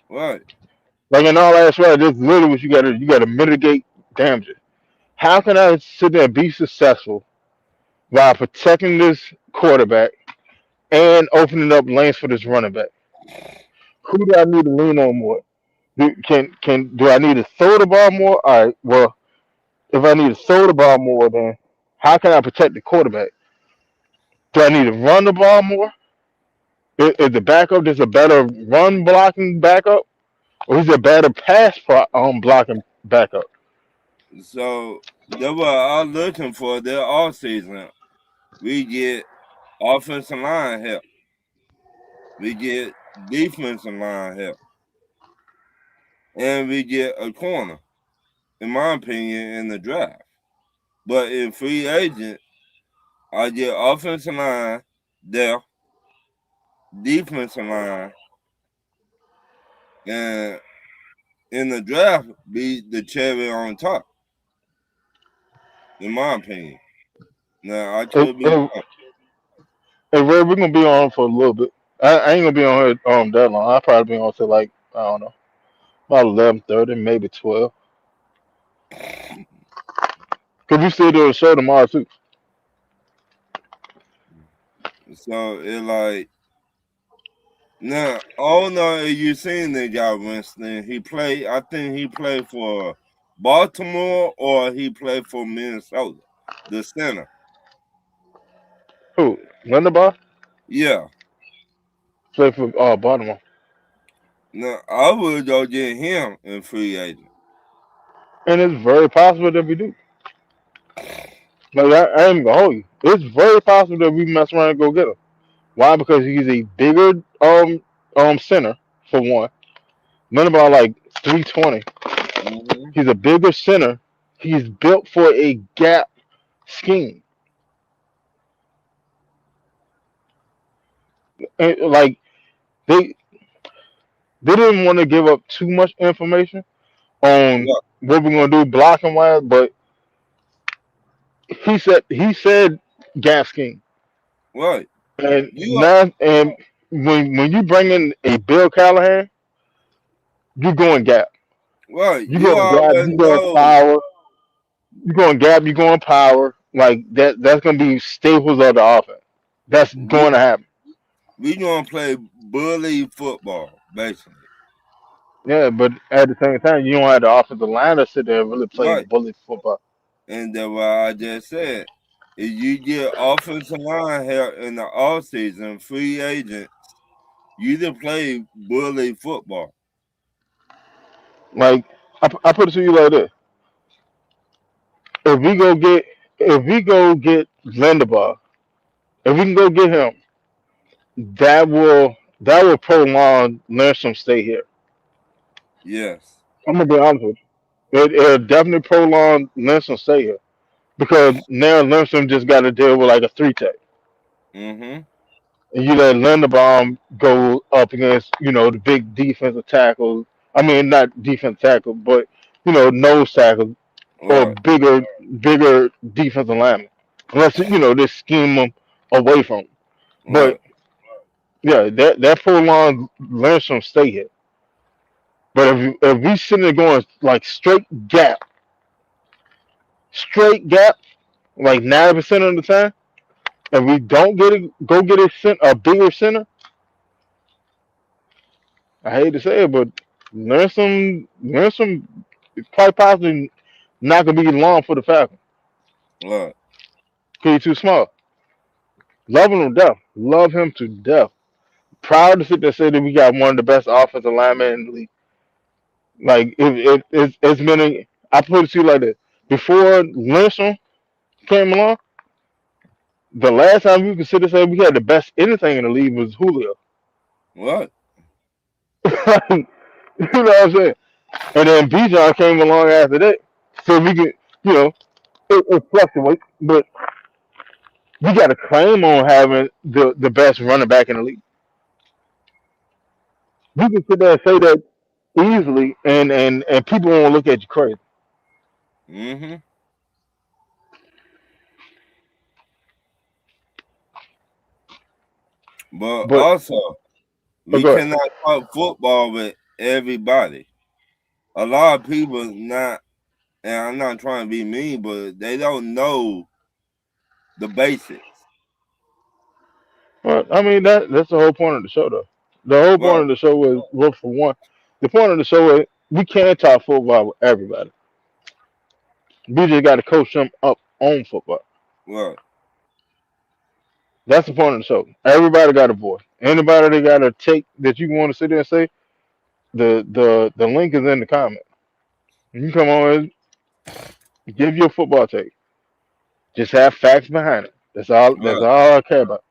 right. Like in all actuality, this is literally what you got to mitigate damages. How can I sit there and be successful while protecting this quarterback and opening up lanes for this running back? Who do I need to lean on more? Do I need to throw the ball more? All right. Well, if I need to throw the ball more, then how can I protect the quarterback? Do I need to run the ball more? Is the backup just a better run blocking backup, or is it a better blocking backup? So they were all looking for their off season. We get offensive line help. We get defensive line help. And we get a corner, in my opinion, in the draft. But in free agent, I get offensive line depth, defensive line, and in the draft be the cherry on top. in my opinion. Now I If, could be if, wrong. if we're gonna be on for a little bit, I ain't gonna be on here that long. I'll probably be on till like I don't know about 11:30, maybe 12. Cause we still doing a show tomorrow too. So it like now I don't know if you seen that guy Winston. He played. I think he played for Baltimore or he played for Minnesota, the center. Who? Linderbaugh? Yeah. Play for Baltimore. Now I would go get him in free agent. And it's very possible that we do. Like I ain't gonna hold you. It's very possible that we mess around and go get him. Why? Because he's a bigger center for one. Linderbaugh like 320. Mm-hmm. He's a bigger center. He's built for a gap scheme. And, like they they didn't want to give up too much information on Right. what we're gonna do blocking wise, but he said gap scheme. Right. And You are now and when you bring in a Bill Callahan, you going gap. right. You You going gap. always You going know. power. You going gap. You going power. Like that. That's gonna be staples of the offense. That's We going to happen. we gonna play bully football, basically. Yeah, but at the same time, you don't have the offensive line to sit there and really play Right. bully football. And that's what I just said. If you get offensive line help in the off season, free agents, you to play bully football. Like I put it to you like this: if we go get Linderbaugh, if we can go get him, that will prolong Lindstrom stay here. Yes. I'm gonna be honest with you. It'll definitely prolong Lindstrom stay here because now Lindstrom just got to deal with like a three tech, Mm-hmm. and you let Linderbaum go up against the big defensive tackles. I mean, not defensive tackle, but nose tackles or Right. bigger defensive linemen. Unless they scheme them away from 'em. But Right. yeah, that prolonged Lindstrom stay here. But if we sitting there going like straight gap, like 90% of the time, and we don't go get a bigger center, I hate to say it, but learn some it's quite possibly not gonna be long for the Falcons. Right. Cause he's too small. Love him to death. Love him to death. Proud to sit there and say that we got one of the best offensive linemen in the league. Like it's been I put it to you like this. Before Lindstrom came along, the last time we could sit and say we had the best anything in the league was Julio. Right. You know what I'm saying? And then Bijan came along after that. So we could, you know, it fluctuates, but we got a claim on having the best running back in the league. You can sit there and say that easily, and people won't look at you crazy. Mm-hmm. But But also, we go ahead. cannot talk football with everybody. A lot of people not, and I'm not trying to be mean, but they don't know the basics. Well, I mean that's the whole point of the show, though. The whole point Right. of the show is look for one. The point of the show is we can't talk football with everybody. We just got to coach them up on football. Right. That's the point of the show. Everybody got a voice. Anybody that got a take that you want to sit there and say, the link is in the comment. You can come on and give your football take. Just have facts behind it. That's all. That's Right. all I care about.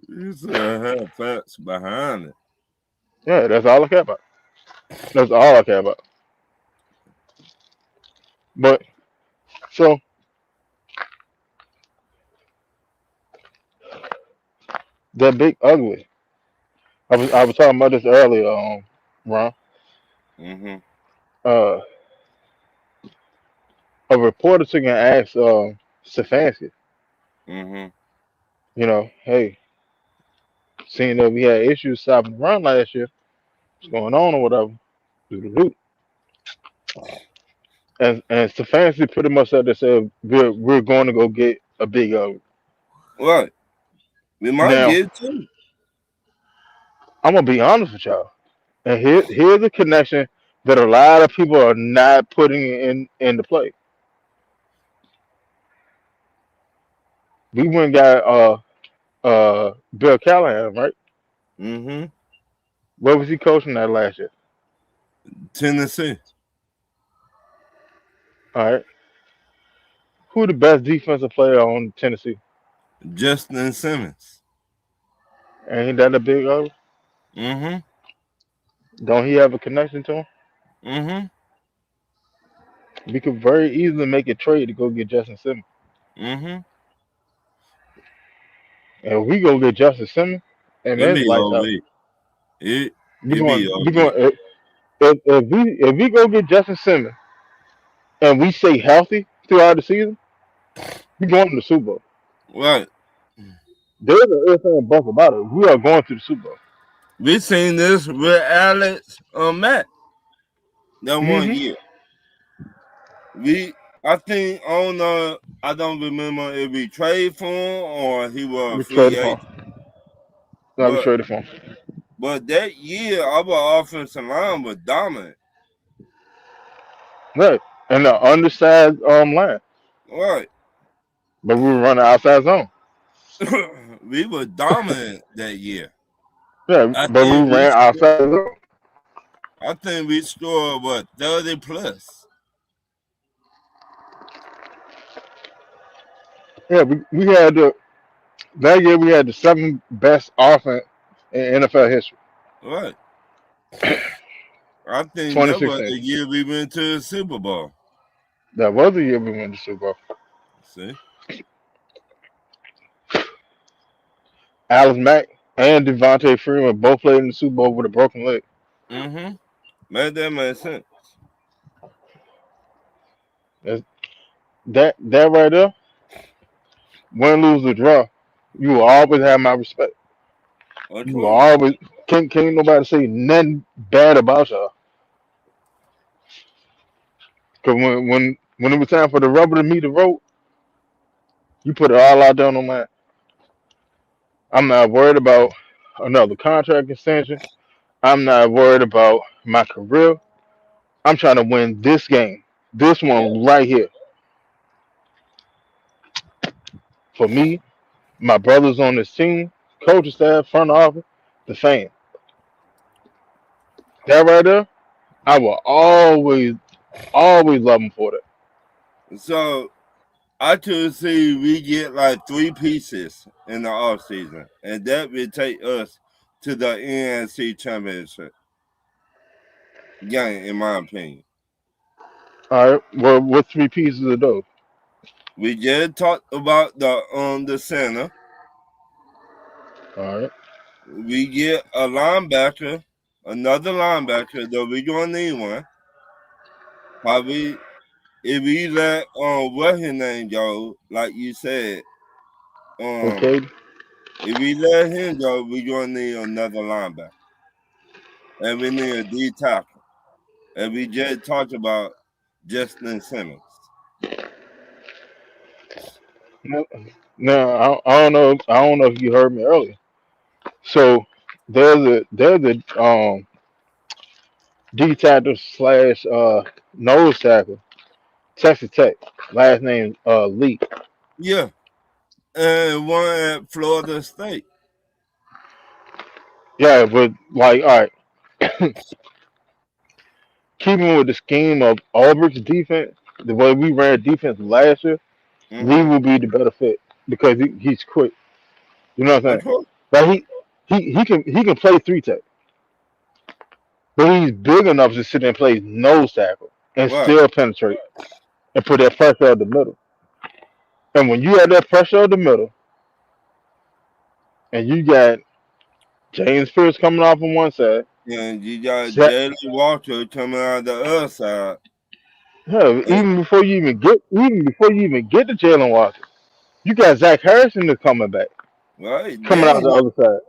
You said have facts behind it. Yeah, that's all I care about. That's all I care about. But so that big ugly. I was talking about this earlier, Ron. Mm-hmm. Uh, a reporter took and asked Stefanski, Mm-hmm. hey, seeing that we had issues stopping the run last year, what's going on or whatever. Doo-doo-doo. And Stefanski pretty much said they said we're going to go get a big Right. We might now. get two. I'm gonna be honest with y'all, and here's a connection that a lot of people are not putting into play. We went and got Bill Callahan, right? Mm-hmm. Where was he coaching that last year? Tennessee. All right. Who the best defensive player on Tennessee? Justin Simmons. Ain't that a big Mm-hmm. Don't he have a connection to him? Mm-hmm. We could very easily make a trade to go get Justin Simmons. Mm-hmm. And if we go get Justin Simmons, and It that's be lights out. OV. It We it be going we OV. going if we go get Justin Simmons and we stay healthy throughout the season, we going to the Super Bowl. Right. There's an if and buff about it. We are going to the Super Bowl. We seen this with Alex Matt that one Mm-hmm. year. I think on I don't remember if we trade for him or he was a We free traded for agent. him. No, we But traded for him. but that year our offensive line was dominant. Right. And the undersized line. Right. But we were running outside zone. We were dominant that year. Yeah, I but we think we ran scored, outside zone. I think we scored what 30 plus. Yeah, we had that year we had the seventh best offense in NFL history. Right. I think that was 2016. the year we went to the Super Bowl. That was the year we won the Super Bowl. See? Alex Mack and Devontae Freeman both played in the Super Bowl with a broken leg. Mm-hmm. Made that make sense. That's, that right there, win, lose, or draw, you will always have my respect. I You will told you. always can't nobody say nothing bad about y'all. Cause when it was time for the rubber to meet the road, you put it all out there on the line. I'm not worried about another contract extension. I'm not worried about my career. I'm trying to win this game. This Yeah. one right here. For me, my brothers on this team, coaching staff, front office, the fan. That right there, I will always love them for that. So I could see we get like three pieces in the off season, and that will take us to the NFC championship game, in my opinion. All right. Well, what three pieces of those? We just talked about the center. All right. We get a linebacker, another linebacker, though we gonna need one. Probably if we let what his name go, like you said, um Okay. if we let him go, we gonna need another linebacker. And we need a D tackle. And we just talked about Justin Simmons. Now, I don't know. I don't know if you heard me earlier. So there's a D tackle slash nose tackle, Texas Tech. Last name Lee. Yeah. And one at Florida State. Yeah, but like, all right, keeping with the scheme of Auburn's defense, the way we ran defense last year, Lee Mm-hmm. will be the better fit because he's quick. You know what I'm saying? Okay. But he can play three tech, but he's big enough to sit there and play nose tackle and Right. still penetrate and put that pressure at the middle. And when you have that pressure at the middle, and you got James Pierce coming off on one side, And you got Sa- Jalen Walker coming out the other side. Yeah, Hey, even before you even get to Jalen Walker, you got Zach Harrison that's coming back, right? coming out the other side.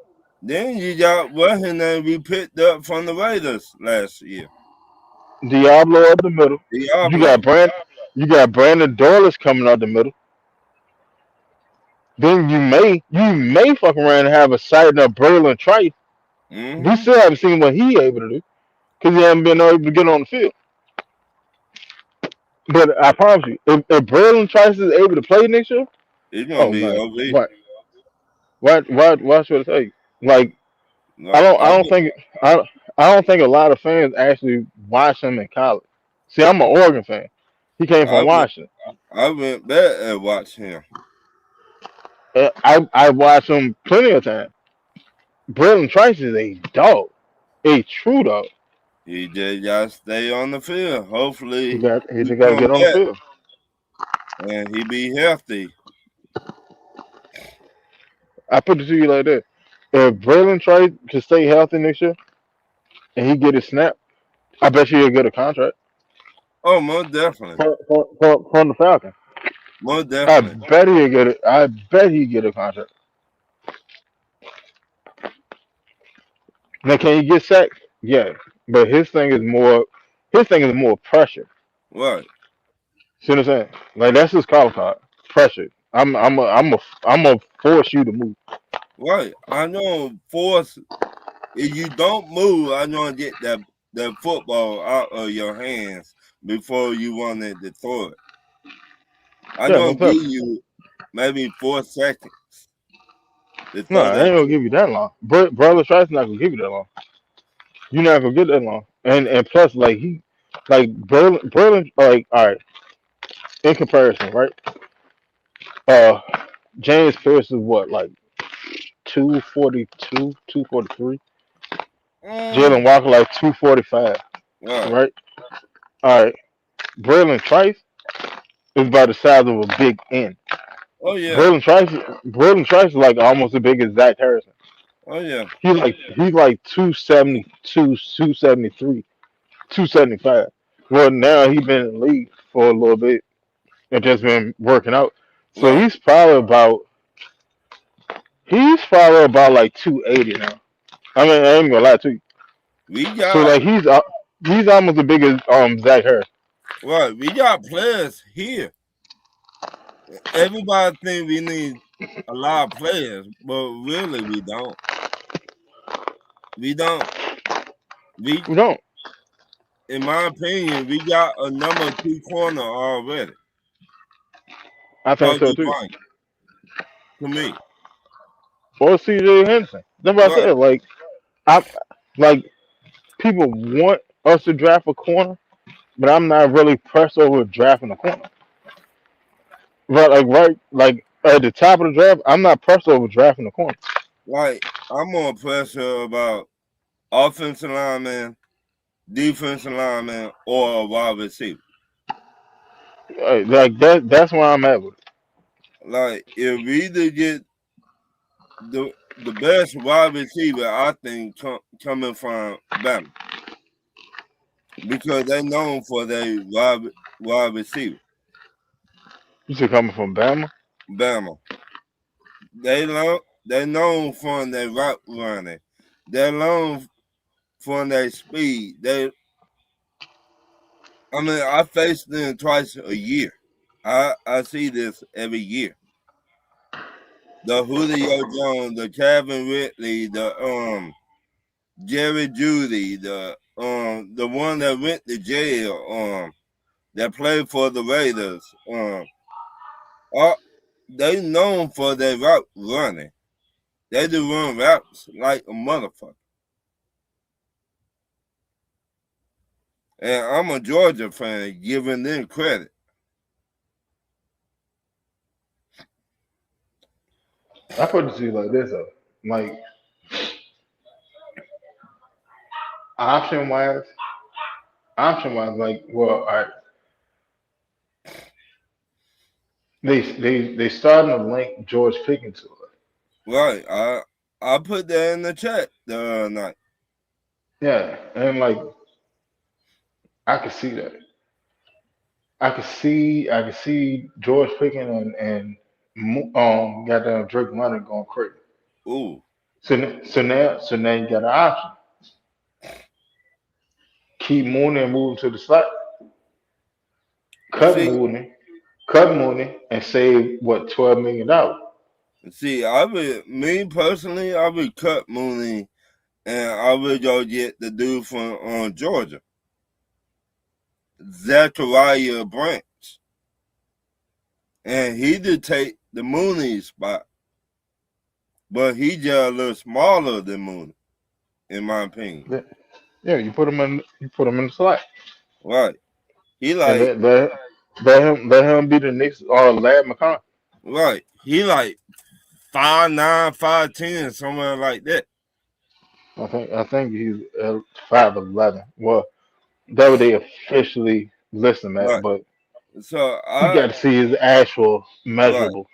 Then you got what's his name we picked up from the Raiders last year. Diablo up the middle. You got Diablo. Brandon Doyle's coming out the middle. Then you may fuck around and have a sighting of Braylon Trice. We Mm-hmm. still haven't seen what he able to do because he hasn't been able to get on the field. But I promise you, if Braylon Trice is able to play next year, It's gonna oh be man, OV. what should I tell you? Like I Like don't I don't think I I don't think a lot of fans actually watch him in college. See, I'm an Oregon fan. He came I from went Washington. I went back and watched him. I watched him plenty of times. Braylon Trice is a dog, a true dog. He just gotta stay on the field. Hopefully He he just got to come get on the back field. and he be healthy. I put it to you like that: if Braylon Trice can stay healthy next year and he get his snap, I bet you he'll get a contract Oh, most definitely. from the Falcons. Most I definitely. bet he'll get it. I bet he get a contract. Now, can he get sacked? Yeah, but His thing is more pressure. Right. See what I'm saying? Like that's his call card. Pressure. I'm a force you to move. Right. I know force if you don't move, I know get that football out of your hands before you wanted to throw it. I Yeah, know most give definitely. you maybe 4 seconds to No, throw I ain't that gonna to. give you that long. Brother Trice not gonna give you that long. You're not gonna get that long. And plus, Berlin, like all right, in comparison, right? Uh, James Pierce is what like 242, 243. Mm, Jalen Walker like 245, right. right? All right. Braylon Trice is about the size of a big N. Oh yeah. Braylon Trice is like almost as big as Zach Harrison. Oh yeah. He's like 272, 273, 275. Well, now he's been in the league for a little bit and just been working out. So Right. he's probably about like 280 now. I mean, I ain't gonna lie to you. We So got like he's almost as big as Zach Harris. right. We got players here. Everybody think we need a lot of players, but really we don't. We don't. We We don't. in my opinion, we got a number 2 corner already. I think so Kobe too. Bryant to me. Or CJ Henderson. That's what I Right. said. I like people want us to draft a corner, but I'm not really pressed over drafting a corner. Right, at the top of the draft, I'm not pressed over drafting a corner. Like I'm more pressure about offensive lineman, defensive lineman, or a wide receiver. Like that's where I'm at with it. Like if we either get the best wide receiver, I think coming from Bama because they known for their wide receiver. You see coming from Bama. Bama. They known for their route running. They known for their speed. I face them twice a year. I see this every year. The Julio Jones, the Calvin Ridley, the Jerry Judy, the one that went to jail, that played for the Raiders. Uh, they known for their route running. They do run routes like a motherfucker. And I'm a Georgia fan, giving them credit. I put it to you like this though. Like option wise, like well, all right, they starting to link George Pickens to it. Right. I put that in the chat the other night. Yeah, and like I can see that. I could see George Pickens and goddamn Drake London going crazy. Ooh. So now you got an option: keep Mooney and move him to the slot, cut See, Mooney, cut Mooney, and save what $12 million. I would, me personally, I would cut Mooney and I would go get the dude from Georgia, Zachariah Branch, and he did take the Mooney spot, but he just a little smaller than Mooney, in my opinion. Yeah, yeah, you put him in the slot, Right? He and like let him be the next Lad McConkey. right. He like 5'9", 5'10", somewhere like that. I think he's 5'11". Well, that what they officially list him at, Right. but So you got to see his actual right. measurable.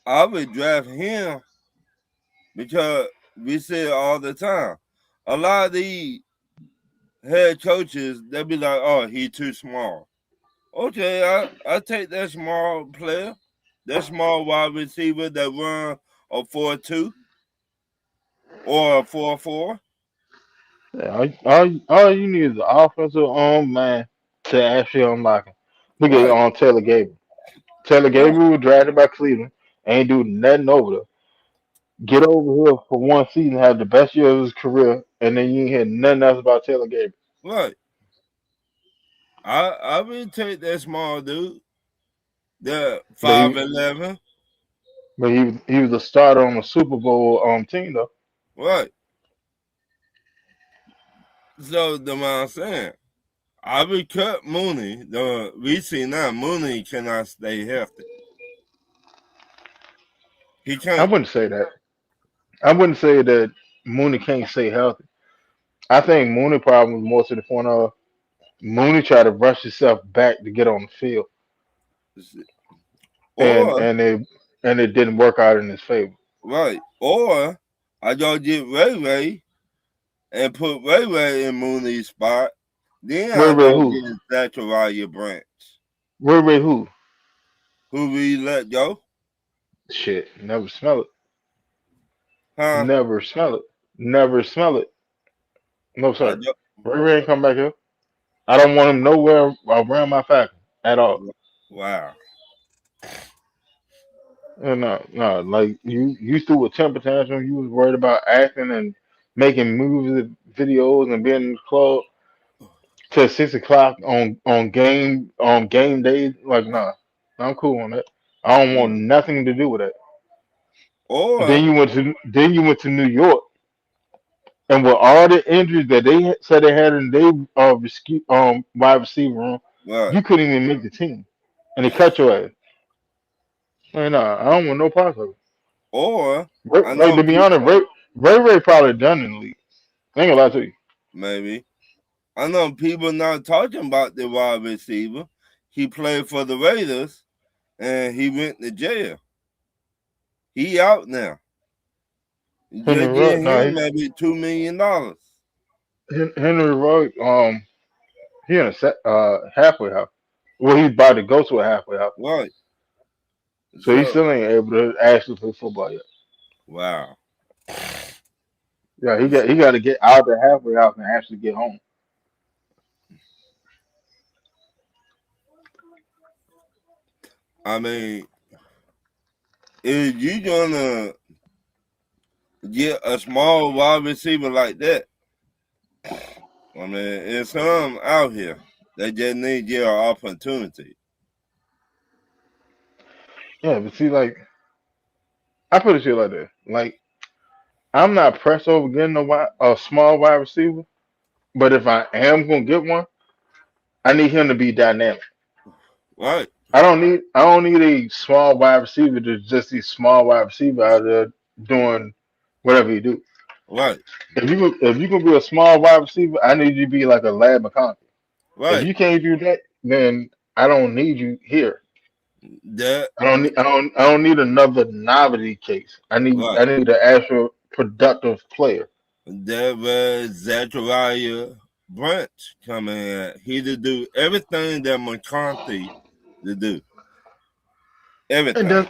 I would draft him because we say it all the time. A lot of these head coaches, they be like, "Oh, he too small." Okay, I take that small player, that small wide receiver that run a 4-2 or a 4-4. Yeah, all you need is an offensive man to actually unlock him. Look at Right, Taylor Gabriel. Taylor right, Gabriel was drafted by Cleveland, ain't do nothing over there. Get over here for one season, have the best year of his career, and then you ain't hear nothing else about Taylor Gabriel. right. I would take that small dude, the But he 5'11". but he was a starter on a Super Bowl team though. Right. So the what I'm saying, I would cut Mooney. The we see now Mooney cannot stay healthy. He I can't. wouldn't say that. I wouldn't say that Mooney can't stay healthy. I think Mooney problem was more to the point of Mooney tried to rush himself back to get on the field, and Or and it and it didn't work out in his favor. right. Or I go get Ray Ray and put Ray Ray in Mooney's spot. Then Ray I Ray go who? get Zachariah Branch. Ray Ray who? Who we let go? Shit, never smell it. Huh? Never smell it. Never smell it. No I sir. go, Ray Ray ain't come back here. I don't want him nowhere around my Falcon at all. wow. And no, like you threw a temper tantrum. You was worried about acting and making movies, videos, and being in the club till 6 o'clock on game days. Like, nah, I'm cool on that. I don't want Mm. nothing to do with that. Then Or you went to New York, and with all the injuries that they said they had in their wide receiver room, right. you couldn't even make the team, and they cut your ass. Man, nah, I don't want no parts of it. Or Ray, I like know to be people honest, Ray probably done in the league. I ain't gonna lie to you. maybe. I know people not talking about the wide receiver. He played for the Raiders and he went to jail. He out now. Henry Just Ruggs, give no, him maybe $2 million. Henry Ruggs, he in a halfway house. Well, he's about to go to a halfway house, Right. so he So still ain't able to actually play football yet. wow. Yeah, he got to get out of the halfway house and actually get home. I mean, if you gonna get a small wide receiver like that, I mean, it's some out here that just need your opportunity. Yeah, but see, like I put it to you like this: like I'm not pressed over getting a small wide receiver, but if I am gonna get one, I need him to be dynamic. Right. I don't need a small wide receiver to just be small wide receiver out there doing whatever he do. Right. If you can be a small wide receiver, I need you to be like a Lad McConkey. If Right. you can't do that, then I don't need you here. That I don't need another novelty case. I need right. I need an actual productive player. That was Zachariah. Branch coming in, he to do everything that McCarthy to do. And Everything. that's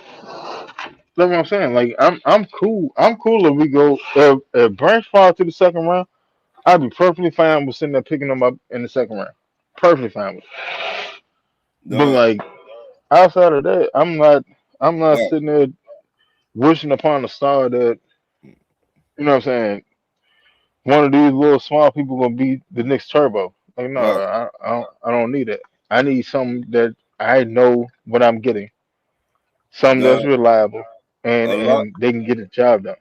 what I'm saying. Like I'm cool. I'm cool if we go if Branch falls to the second round. I'd be perfectly fine with sitting there picking them up in the second round. Perfectly fine with it. But Don't like outside of that, I'm not right, sitting there wishing upon a star that you know what I'm saying. One of these little small people gonna be the next Turbo. Like no, right. I don't need it. I need something that I know what I'm getting. Something that's The reliable a lot and they can get the job done.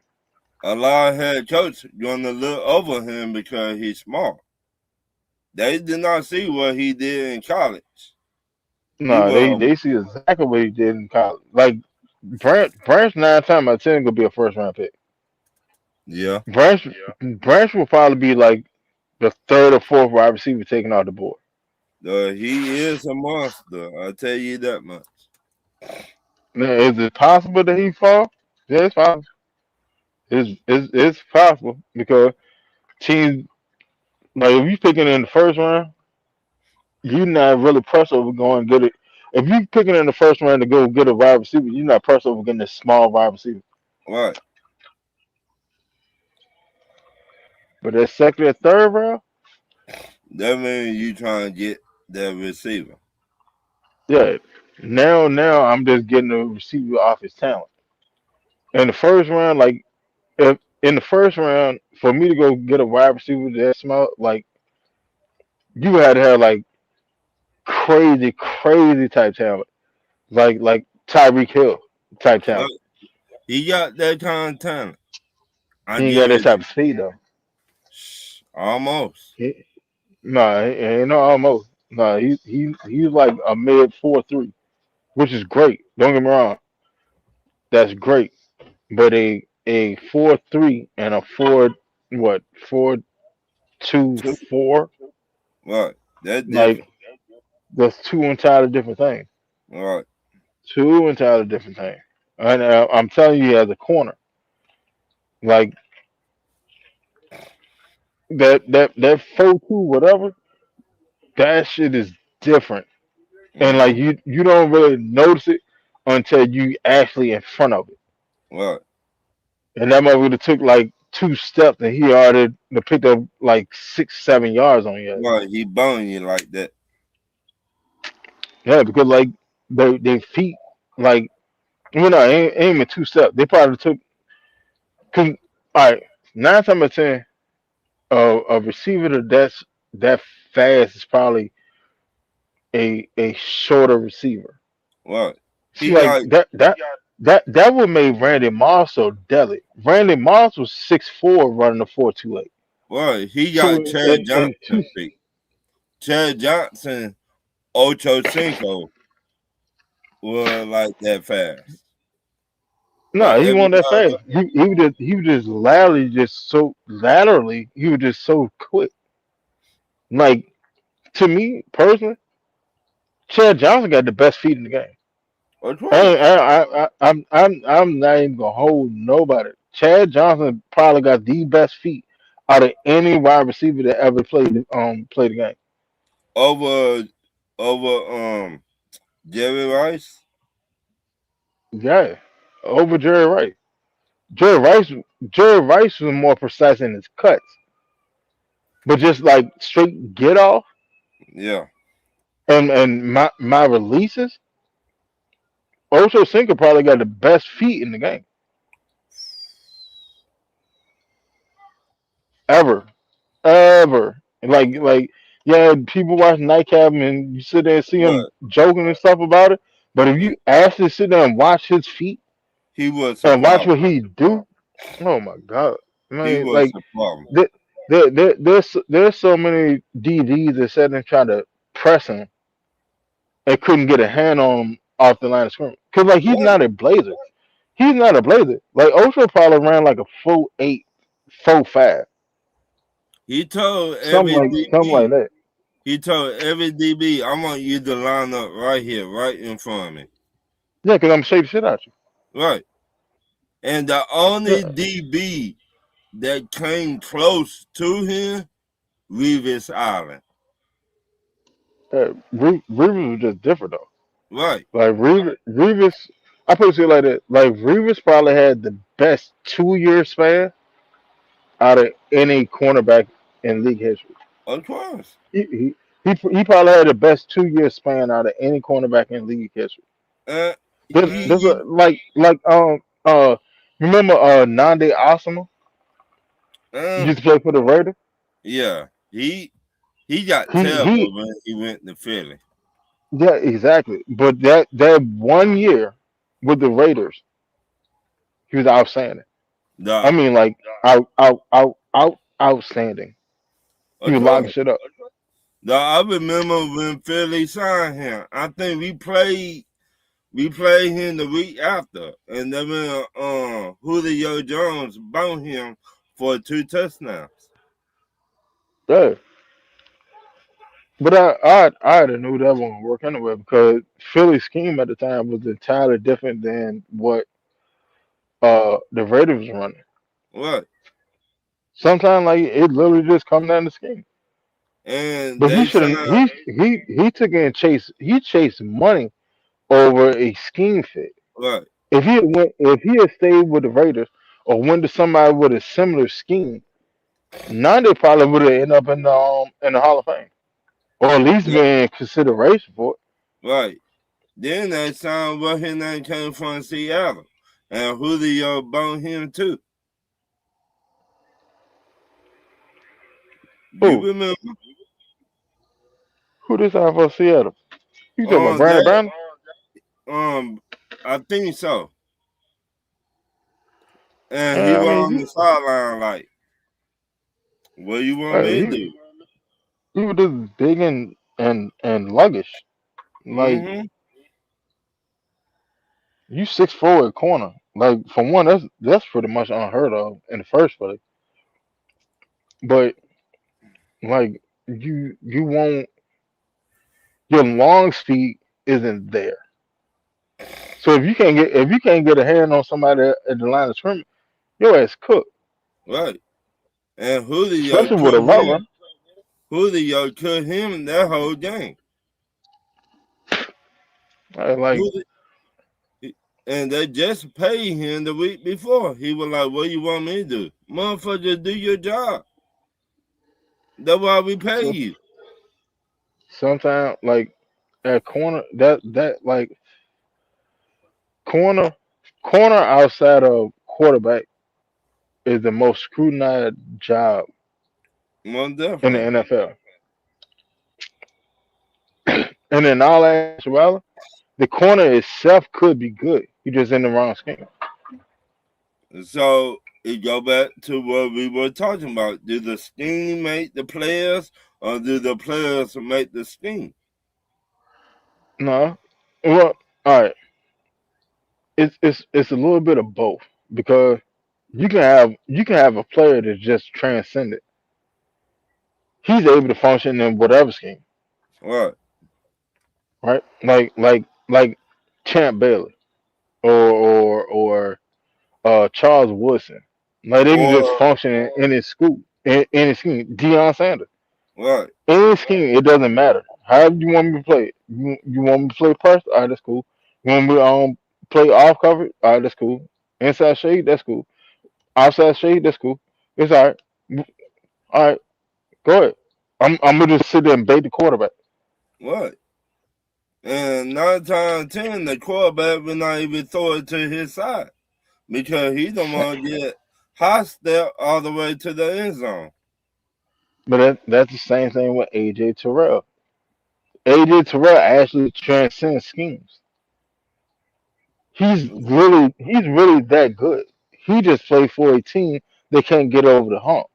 a lot of head coach gonna look over him because he's smart. They did not see what he did in college. He No, was they see exactly what he did in college. Like Branch 9 times out of 10 gonna be a first round pick. yeah. Branch Branch will probably be like the third or fourth wide receiver taken off the board. He is a monster. I tell you that much. Now, is it possible that he fall? Yeah, it's possible. It's possible because teams like if you picking in the first round, you're not really pressed over going and get it. If you picking in the first round to go get a wide receiver, you're not pressed over getting a small wide receiver. Right. But that second or third round, That means you trying to get that receiver. yeah. Now I'm just getting a receiver off his talent. In the first round, like if in the first round, for me to go get a wide receiver that small, like you had to have like crazy type talent, like Tyreek Hill type Well, talent. he got that kind of talent. I He ain't got give that it type of speed though. almost. He, nah, he ain't no almost. Nah, he's like a mid 4.3, which is great. Don't get me wrong, that's great. But a 4.3 and a what 4.24, Right. That's like different. that's two entirely different things. Right. Two entirely different things. And I'm telling you, as a corner, like that 4.2 whatever, that shit is different. And like Mm-hmm. you don't really notice it until you actually in front of it. Right. And that mother would have took like 2 steps and he already picked up like 6 7 yards on you. Right. He bone you like that. Yeah, because like they feet like no, ain't even 2 steps. They probably took cause all right, 9 times out of 10, a receiver that fast is probably a shorter receiver. Right. See, He like got that would make Randy Moss so deadly. Randy Moss was 6'4", running a 4.28. right. He So got Chad in Johnson two, feet. Chad Johnson, Ocho Cinco was like that fast. But no, he every wasn't that time, fast. He was just laterally just so laterally he was just so quick. Like to me personally, Chad Johnson got the best feet in the game. of course. I'm not even gonna hold nobody. Chad Johnson probably got the best feet out of any wide receiver that ever played the game. Over Jerry Rice. Yeah, over Jerry Rice. Jerry Rice Jerry Rice was more precise in his cuts, but just like straight get off Yeah. and my releases. Ocho Cinco probably got the best feet in the game ever, ever. Like yeah, people watch Nightcap and you sit there and see him But joking and stuff about it. But if you actually sit there and watch his feet he was a and watch what problem. he do, oh my god, He man! was Like a problem. there's so many DBs that sat there and tried to press him and couldn't get a hand on him off the line of scrimmage. Cause like he's Right. not a blazer. He's not a blazer. Like Ocho probably ran like a 4.8, 4.5, He told something every like DB, that. he told every DB, I want you to line up right here, right in front of me. Yeah, cause I'm gonna shake the shit out you. Right. And the only Yeah. DB that came close to him Revis Island. Reeves was just different though. Right. Like Reeves, I put it like that. Like Reeves probably had the best 2 year span out of any cornerback in league history. Of course. He probably had the best 2 year span out of any cornerback in league history. Uh, This he remember Nande Osama um used to play for the Raiders. yeah. He got He terrible when he went to Philly. Yeah, exactly. But that 1 year with the Raiders, he was outstanding. I The mean, like outstanding. He of was locking course. shit up. I remember when Philly signed him. I think we played him the week after, and then Julio Jones bounced him for 2 touchdowns. Yeah, but I already knew that wouldn't work anyway because Philly's scheme at the time was entirely different than what the Raiders was running. What? Sometimes like it literally just come down to scheme. And But he they shouldn't. signed He took in chase. He chased money over a scheme fit. what? If he had stayed with the Raiders or went to somebody with a similar scheme, Nande probably would have ended up in the Hall of Fame or at least Yeah, been in consideration for it. right. Then they signed what his name came from Seattle, and Julio bounced him too. You Who remember? who this out for Seattle? You talking about Brandon That Brown? I think so. And he I was mean on the sideline like, what you want me to do? he was just big and sluggish. Like Mm-hmm. you 6'4" at corner. Like for one, that's pretty much unheard of in the first place. But like you won't your long speed isn't there. So if you can't get a hand on somebody at the line of scrimmage, your ass cooked. Right. And Julio Especially with could a route him. run. Julio could him that whole game. Like Julio, and they just paid him the week before. He was like, what you want me to do? Motherfucker, do your job. That's why we pay so, you. sometimes like at corner that like corner corner outside of quarterback is the most scrutinized job Most in the definitely. NFL. And in all actuality, the corner itself could be good. You just in the wrong scheme. So it go back to what we were talking about. Do the scheme make the players, or do the players make the scheme? No. Well, all right. It's a little bit of both because you can have a player that's just transcendent. He's able to function in whatever scheme, Right. right? Like Champ Bailey or Charles Woodson. Like they can just Or function in his school in his scheme. Deion Sanders. right. Any scheme, it doesn't matter. However you want me to play it. You want me to play press? All right, that's cool. You want me to play off coverage? All right, that's cool. Inside shade, that's cool. Outside shade, that's cool. It's all right. All right, go ahead. I'm gonna just sit there and bait the quarterback. Right. And 9 times 10, the quarterback will not even throw it to his side because he don't want to get high step all the way to the end zone. But that's the same thing with AJ Terrell. AJ Terrell actually transcends schemes. He's really that good. He just played for a team that can't get over the hump.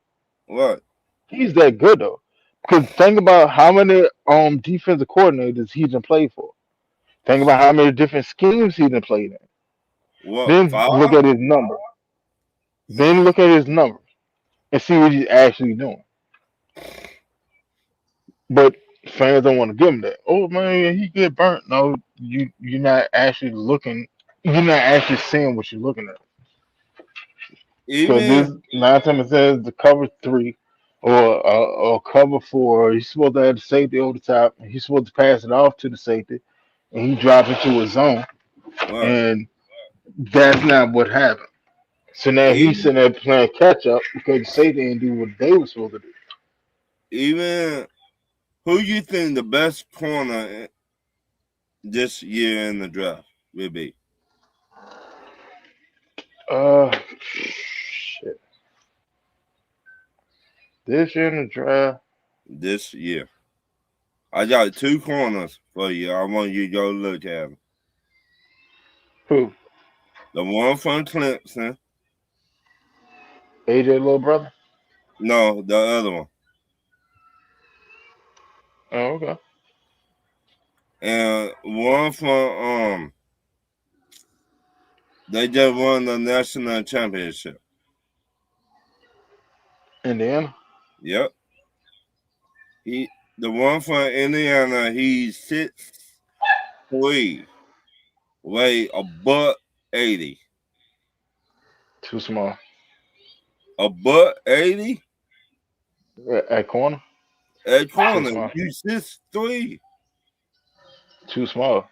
Right. He's that good though. Because think about how many defensive coordinators he done played for. Think about how many different schemes he done played in. What, Then look 5? at his number. Then look at his numbers and see what he's actually doing. But fans don't want to give him that. Oh man, he get burnt. No, you're not actually looking. You're not actually seeing what you're looking at. Because Even this 9 times it says the cover three. or cover four. He's supposed to have the safety over the top. And he's supposed to pass it off to the safety, and he drops into his zone. Right. And that's not what happened. So now he's Even sitting there playing catch up because the safety didn't do what they were supposed to do. even who you think the best corner this year in the draft will be Shit. This year in the draft, this year? I got two corners for you. I want you to go look at them. who? The one from Clemson. AJ little brother. No, the other one. Oh, okay. And one from they just won the national championship. Indiana. Yep. He the one from Indiana, he's 6'3", weigh a buck 80. Too small. A buck 80 At corner. at Too corner. small. You 6'3". Too small.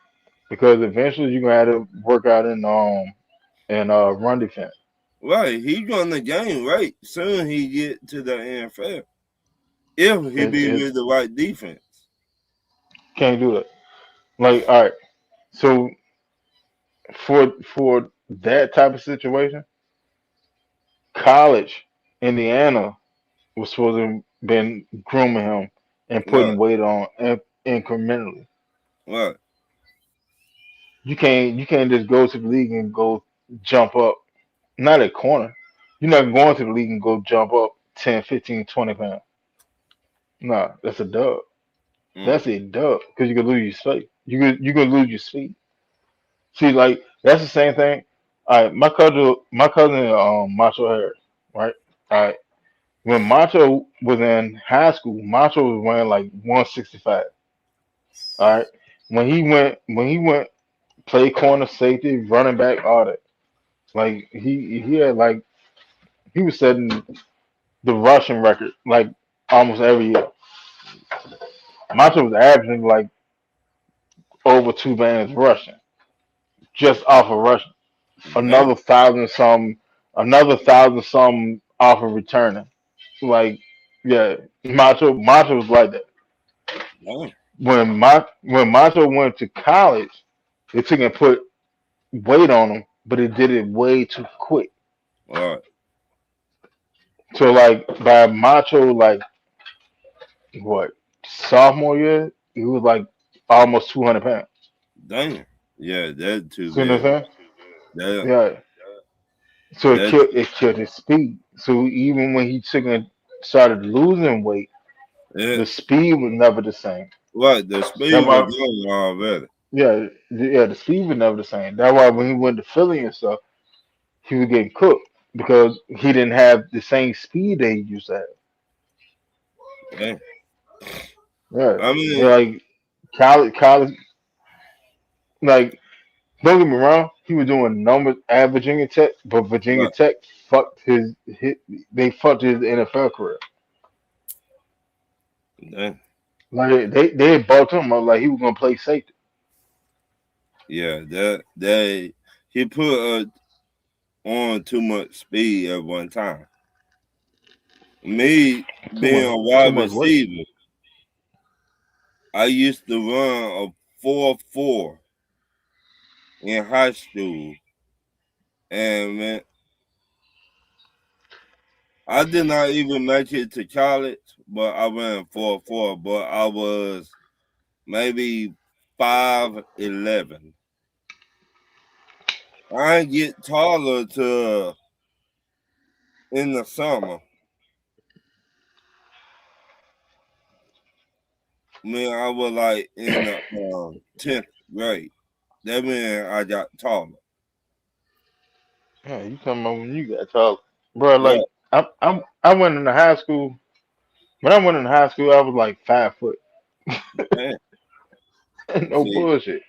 Because eventually you're gonna have to work out in run defense. Right. He gonna gain weight soon he get to the NFL. If he be It with the right defense. can't do that. Like, all right. So for that type of situation, college, Indiana was supposed to have been grooming him and Right, putting weight on incrementally. right. You can't just go to the league and go jump up. Not at corner. You're not going to the league and go jump up 10, 15, 20 pounds. Nah, that's a dub. Mm, That's a dub because you could lose your speed. You could lose your speed. See, like that's the same thing. All right, my cousin, Macho Harris, right? All right, when Macho was in high school, Macho was weighing like 165. All right, when he went play corner, safety, running back, all that. Like he had like he was setting the rushing record like almost every year. Macho was averaging like over 2 bands rushing just off of rushing. damn, Another thousand some, another thousand some off of returning. Like, yeah, Macho was like that. damn. When Macho went to college, they took and put weight on him, but it did it way too quick. Right, So like by Macho like what sophomore year, he was like almost 200 pounds. damn. Yeah, that's too See what I'm bad. saying? That Yeah. So it that killed his speed. So even when he took and started losing weight, it, the speed was never the same. right. The That's speed was why, going already. yeah, the speed was never the same. That's why when he went to Philly and stuff, he was getting cooked because he didn't have the same speed that he used to have. Damn. Yeah, I mean, like college, like don't get me wrong, he was doing numbers at Virginia Tech, but Virginia right, Tech fucked they fucked his NFL career. damn. Like they had built him up like he was gonna play safety. Yeah, that he put on too much speed at one time. Me Too being much, a too wide much weight. receiver, I used to run a 4.4 in high school, and man, I did not even make it to college, but I ran 4.4. But I was maybe 5'11". I didn't get taller to in the summer. I mean, I was like in the 10th grade. That meant I got taller. Yeah, you talking about when you got tall, bro? Right. Like I went into high school. When I went into high school, I was like 5 foot. Man, No see, bullshit.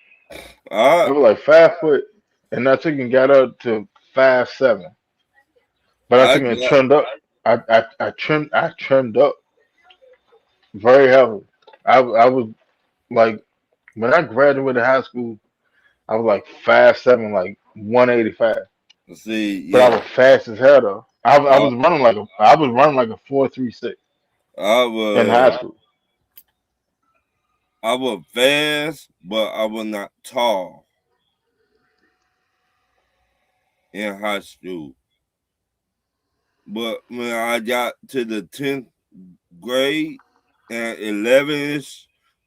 I I was like 5 foot, and I took and got up to 5'7". But I I took and got trimmed up. I trimmed up very heavily. I was like when I graduated high school, I was like 5'7", like 185. See, But I yeah, was fast as hell though. I I, was running like a 4.36 I in high was school. I was fast, but I was not tall in high school. But when I got to the 10th grade and 11th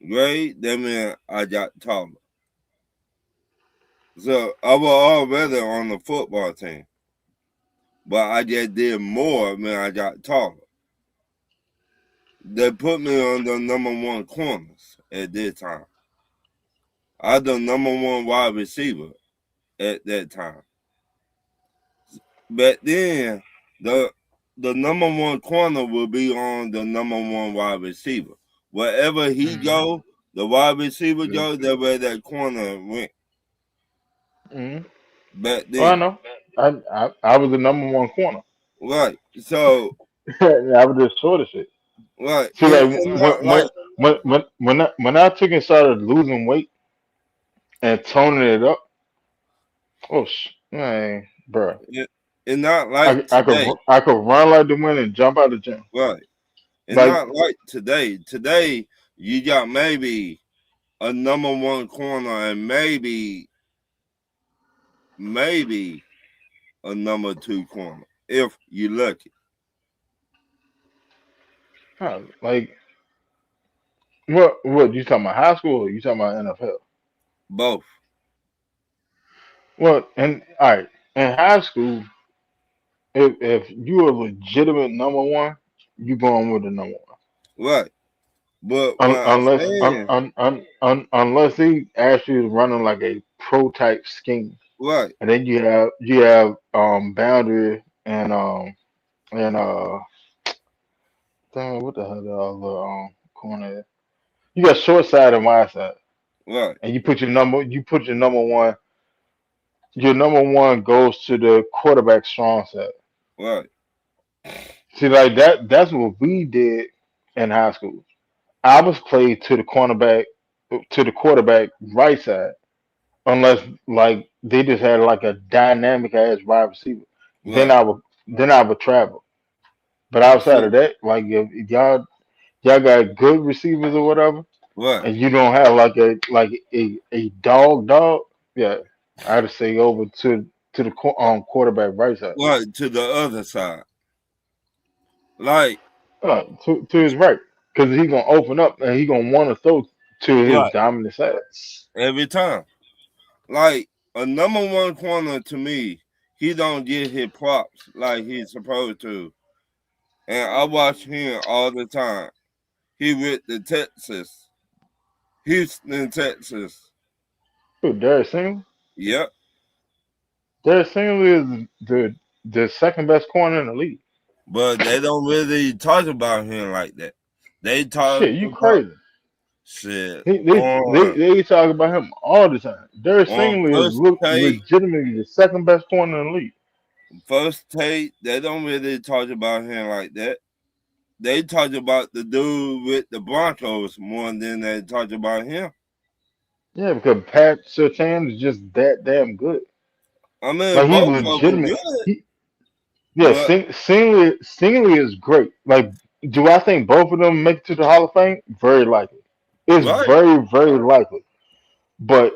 grade, that meant I got taller. So I was already on the football team, but I just did more when I got taller. They put me on the number one corners at that time. I was the number one wide receiver at that time. Back then, the the number one corner will be on the number one wide receiver. Wherever he Mm-hmm. go, the wide receiver Yeah. go, that's where that corner went Mm-hmm. back Oh, I then. know. I was the number one corner. Right. So I was just short of shit. right. See, like And not like when I took and started losing weight and toning it up, oh man, bro, it, and not like today. I could run like the wind and jump out the gym. Right. And Like, not like today. Today you got maybe a number one corner and maybe a number two corner if you lucky. like what you talking about high school or you talking about NFL? Both. Well, and all right, in high school, if you a legitimate number one, you going with the number one. Right. But what I'm saying, Unless they actually running like a pro type scheme, right, and then you have boundary and dang, what the hell the other corner is? You got short side and wide side, right, and your number one goes to the quarterback strong side. right, See, like that's what we did in high school. I was played to the quarterback right side, unless like they just had like a dynamic ass wide receiver. Then right. I would then I would travel. But outside See, of that, like if y'all got good receivers or whatever, right, and you don't have like a dog, yeah, I'd say over to the quarterback right side, right to the other side. Like, to his right, because he gonna open up and he gonna want to throw to his right, dominant side. every time. Like a number one corner to me, he don't get his props like he's supposed to. And I watch him all the time. He with the Texas, Houston, Texas. Who, Derek Single? Yep. Derek Single is the second best corner in the league. But they don't really talk about him like that. They talk Shit, you about crazy? shit They they they, on they talk about him all the time. Derek on Single is first take. legitimately the second best corner in the league. First take, they don't really talk about him like that. They talk about the dude with the Broncos more than they talk about him. Yeah, because Pat Surtain is just that damn good. I mean, Like he both of them legitimate. good, He Yeah, but Stingley is great. Like, do I think both of them make it to the Hall of Fame? Very likely. It's right, very, very likely. But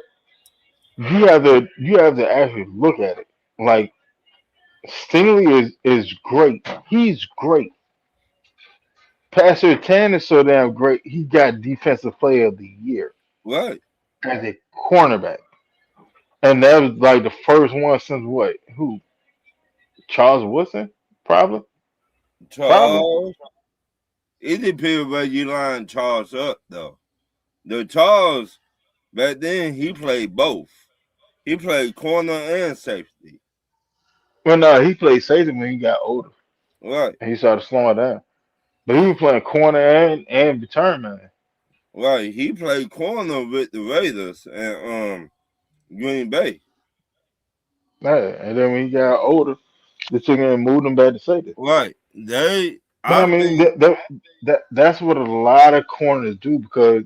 you have to actually look at it. Like Stingley is great. He's great. Pastor Tan is so damn great. He got Defensive Player of the Year right. as a cornerback, and that was like the first one since what? Who? Charles Woodson? Probably. Probably. Charles, it depends where you line Charles up though. The Charles back then he played both. He played corner and safety. Well, no, he played safety when he got older. Right, And he started slowing down. But he was playing corner and return man. right. He played corner with the Raiders and Green Bay. Yeah. And then when he got older, they took him and moved him back to safety. Right. But I I mean, think, that's what a lot of corners do because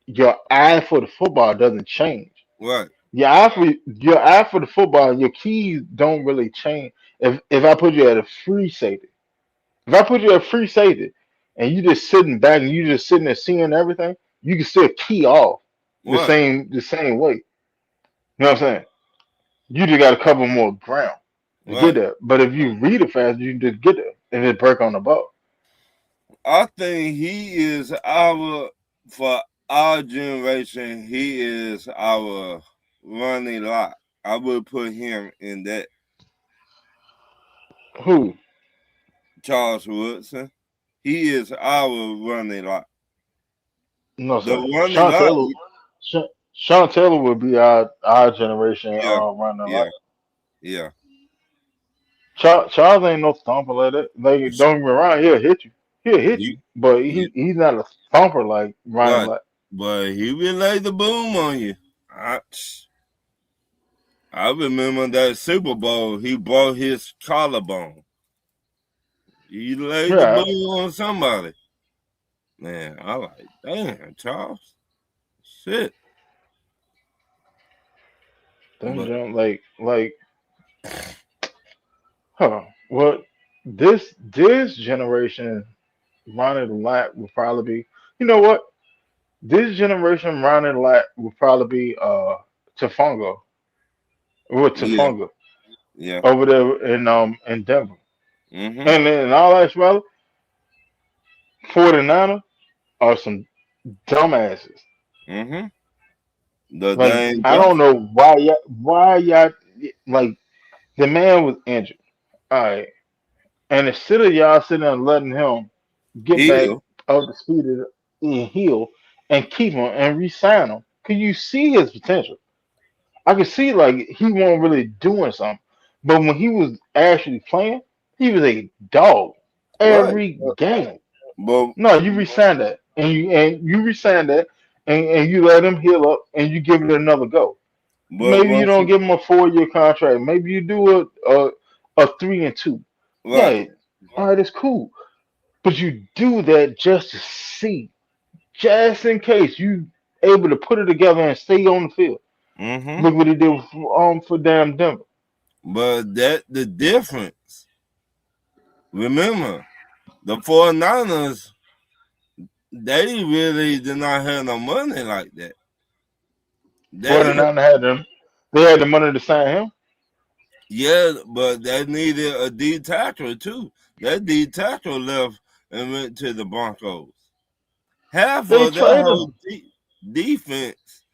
your eye for the football doesn't change. right, Your eye for the football, your keys don't really change. If I put you at a free safety, if I put you at free safety, and you just sitting back and you just sitting there seeing everything, you can still key off right, the same way. You know what I'm saying? You just got to cover more ground to get right. there. But if you read it fast, you can just get there and just break on the ball. I think he is for our generation, he is our running lock. I would put him in that. Who? Charles Woodson. He is our running lock. No, The sir. running lock, Sean Taylor would be our generation yeah, running yeah, like yeah. Charles ain't no thumper like that. Like don't get me wrong, he'll hit you. He'll hit He, you, but yeah, he's not a thumper like Ryan. right. Like But he will lay the boom on you. I remember that Super Bowl, he broke his collarbone. He laid the yeah, boom on somebody. Man, I like, damn, Charles. Shit. them But jump like huh. What this generation running the lap will probably be. You know what? This generation running the lap will probably be Tafunga with yeah, Tafunga yeah. over there in Denver. Mm-hmm. And then in all actuality, 49 are some dumbasses. Mm-hmm. The Like Dane I don't Duff. know why y'all like the man was injured. All right, and instead of y'all sitting there and letting him get back Hill. up to speed and heal and keep him and re-sign him, cause you see his potential. I could see like he wasn't really doing something, but when he was actually playing, he was a dog Right. every game. But No, you resign that, and you resign that, and you let him heal up, and you give it another go. but Maybe you once don't you give him a 4 year contract. Maybe you do a 3 and 2. right, Yeah, all right, it's cool. But you do that just to see, just in case you able to put it together and stay on the field. mm-hmm. Look what he did for damn Denver. But that the difference. Remember, the 49ers, they really did not have no money like that. They 49 had them. They had the money to sign him. yeah, but they needed a D tackle too. That D tackle left and went to the Broncos. Half They of that traded whole him. defense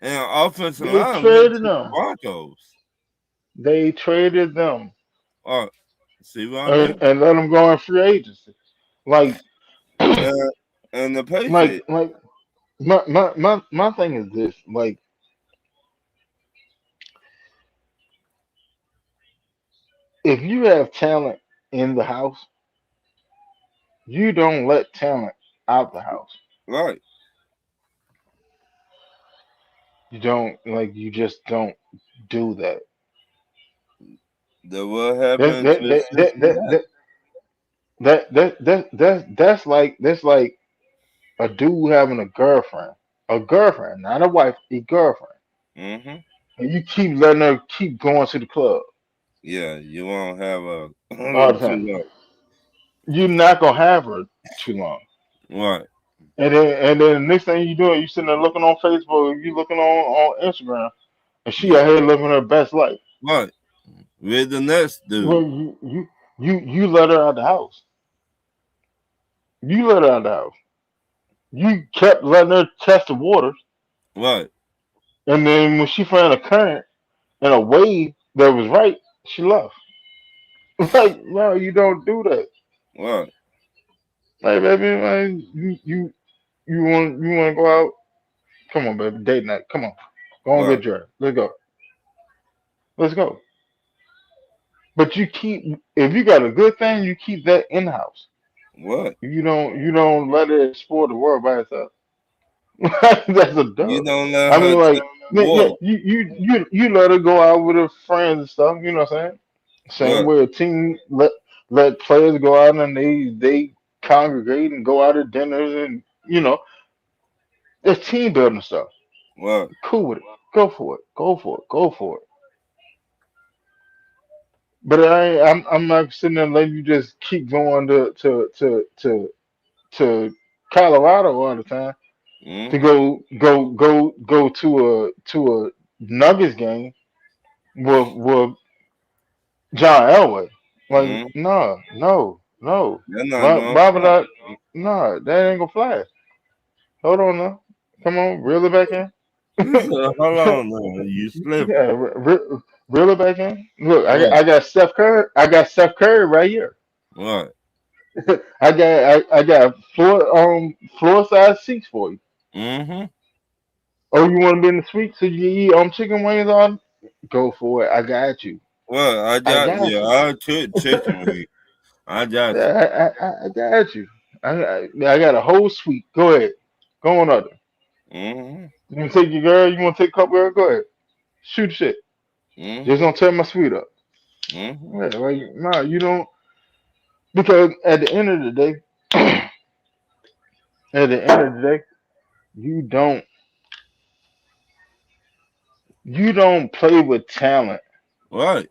and offensive They line went traded to the them. Broncos. They traded them Oh, see what I and, mean? and let them go in free agency. Like, And and the like, Patriots, like. My thing is this: like, if you have talent in the house, you don't let talent out the house. right? You don't like. You just don't do that. That what That happened that to that that that Cincinnati, that, that's like a dude having a girlfriend, not a wife, a girlfriend, mm-hmm. and you keep letting her keep going to the club Yeah, you won't have a all the too time. long. You're not gonna have her too long. Right, And then the next thing you doing, you sitting there looking on Facebook, you looking on Instagram, and she yeah, out here living her best life. right. With the next Well, dude, you let her out the house. You let her out the house. You kept letting her test the waters, right, and then when she found a current and a wave that was right, she left. Like, no, you don't do that. right, Like, baby, like, you want to go out? Come on, baby, date night. Come on, go on, get right, dressed. Let's go. Let's go. But you keep if you got a good thing, you keep that in house. right. You don't let it explore the world by itself. That's a You dub. don't let I her mean, touch like, yeah, water. you let her go out with her friends and stuff. You know what I'm saying? Same Right, way a team let players go out and they congregate and go out to dinners and it's team building stuff. What? Cool with it. Go for it. Go for it. Go for it. But I'm not sitting there letting you just keep going to Colorado all the time to Mm-hmm. go to a Nuggets game with John Elway. Like, Mm-hmm. no, no, no. They're not gonna Why would fly. I? No, that ain't gonna fly. Hold on now. Come on, reel it back in. Hold on now, you Yeah, slipping. reel it back in. Look, What? I got Steph Curry. I got Steph Curry right here. What? I got floor size seats for you. Mm-hmm. Oh, you want to be in the suite so you can eat chicken wings on? Go for it. I got you. Well, I got yeah, you. I took chicken wing. I got you. I got you. I got a whole suite. Go ahead. Go on up there. Mm-hmm. You want to take your girl? You want to take a couple girl? Go ahead. Shoot the shit. Just Mm-hmm. don't tear my suite up. Mm-hmm. Yeah, like, nah, you don't. Because at the end of the day, at the end of the day, you don't you don't play with talent Right.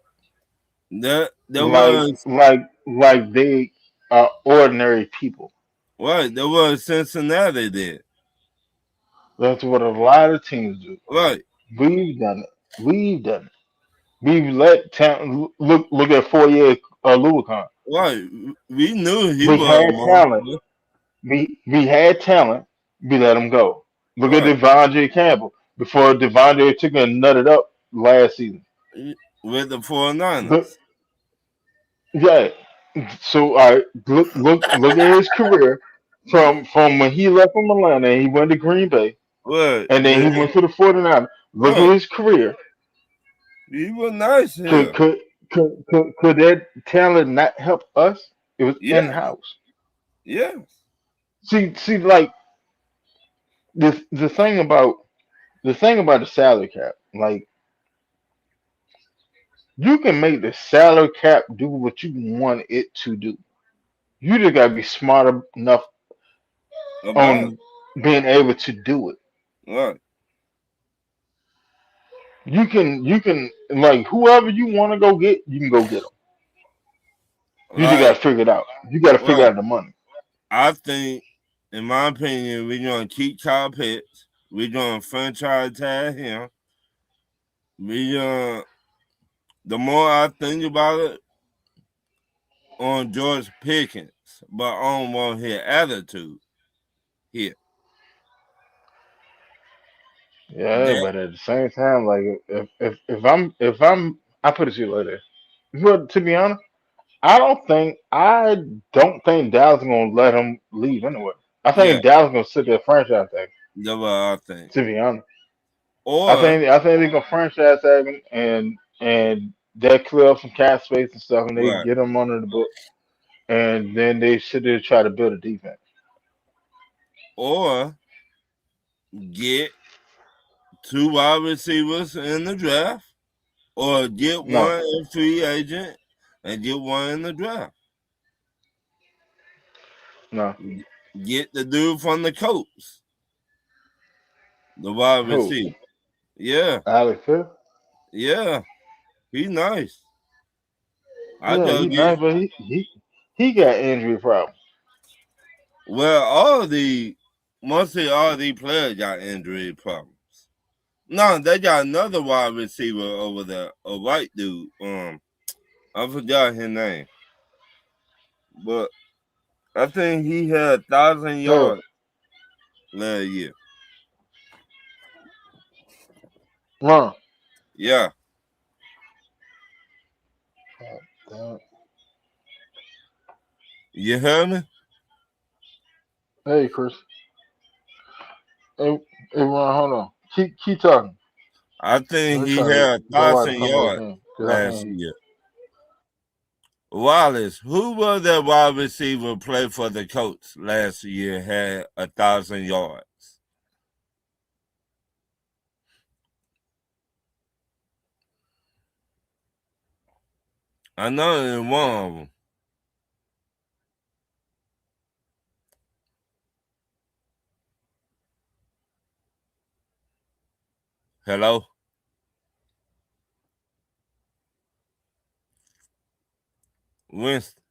There like was like they are ordinary people. right. There was Cincinnati did. That's what a lot of teams do. Right. We've done it. We've done it. We've let talent look at 4 years Lucan. Right. We knew he We was a had talent. monster. We had talent. We let him go. Look at Right. Devondre Campbell before Devondre took and nutted up last season. With the Look, 49ers. yeah. So I look at his career from when he left from Atlanta and he went to Green Bay Right. and then he went to the 49ers. Look at Right. his career. He was nice Could here. could could that talent not help us? It was in Yeah. house. Yeah. Like the thing about the salary cap, like you can make the salary cap do what you want it to do. You just gotta be smart enough About it. on being able to do it. Right. You can like whoever you want to go get, you can go get them. You just gotta Like, figure it out. You gotta figure right. out the money. I think, in my opinion, we're gonna keep Kyle Pitts. We're gonna franchise tag him. We the more I think about it, on George Pickens, but I don't want his attitude here. Yeah, That but at the same time, like if I'm I put it to you like this. But to be honest, I don't think Dallas is gonna let him leave anyway. I yeah, think Dallas gonna sit there franchise tag him. that's what I think. To be honest, Or I think they're gonna franchise tag him and they clear up some cap space and stuff and they right, get him under the book and then they sit there and try to build a defense. or get two wide receivers in the draft, or get No, one in free agent and get one in the draft. no. Get the dude from the Colts, the wide Who? receiver. Yeah, Alex Smith? yeah, he nice. I Yeah, just he get nice, but he got injury problems. well, all the mostly all the players got injury problems. No, they got another wide receiver over there, a white dude. I forgot his name, but I think he had 1,000 yards Who? last year. Ron. Yeah, Damn. you heard me? Hey, Chris. Hey, hey, Ron, hold on. Keep talking. I think Let me he try to had go out and 1,000 come back yards in because I last can't hear you. year. Wallace, who was that wide receiver play for the Colts last year? Had 1,000 yards. I know in one of them. Hello? Winston.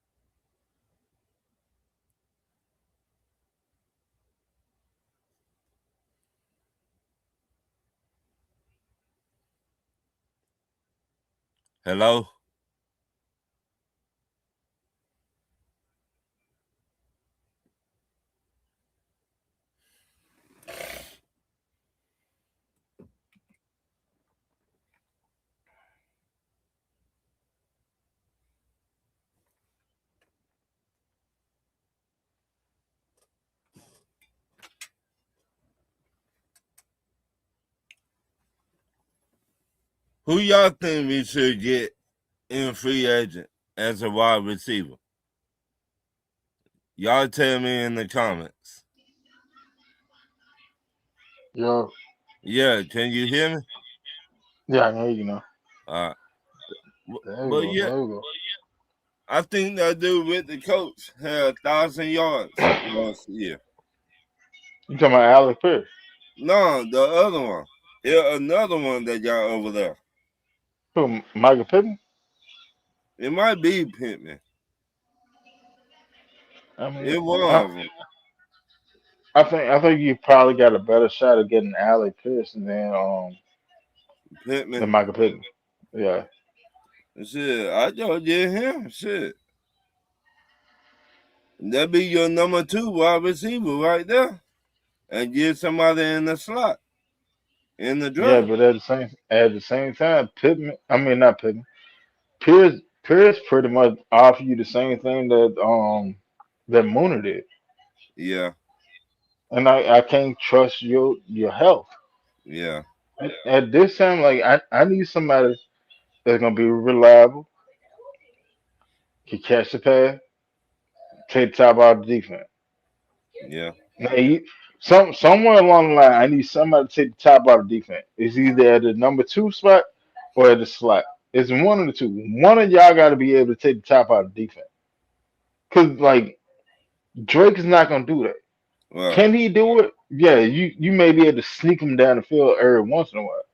Hello? Who y'all think we should get in free agent as a wide receiver? Y'all tell me in the comments. Yo, Yeah, can you hear me? yeah, I know you know. Uh, There you but go. yeah, There you I think that dude with the coach had 1,000 yards go. last year. You talking about Alex Pierce? No, the other one. Yeah, another one that got over there. Who? Michael Pittman? It might be Pittman. I mean, It one I, of them. I think you probably got a better shot of getting Alex Pierce Pittman. than Michael Pittman. Yeah, Shit, I just did him. Shit. That be your number two wide receiver right there. And get somebody in the slot in the yeah, draft. but at the same time, Pittman. I mean, not Pittman. Pierce pretty much offer you the same thing that Mooner did, Yeah, and I can't trust your health yeah, at this time. Like I need somebody that's gonna be reliable, can catch the pass, take the top out of the defense. yeah, Now, somewhere along the line, I need somebody to take the top out of the defense. It's either at the number two spot or at the slot. It's one of the two. One of y'all got to be able to take the top out of the defense. Cause like Drake is not gonna do that. right, Can he do it? Yeah, you may be able to sneak him down the field every once in a while,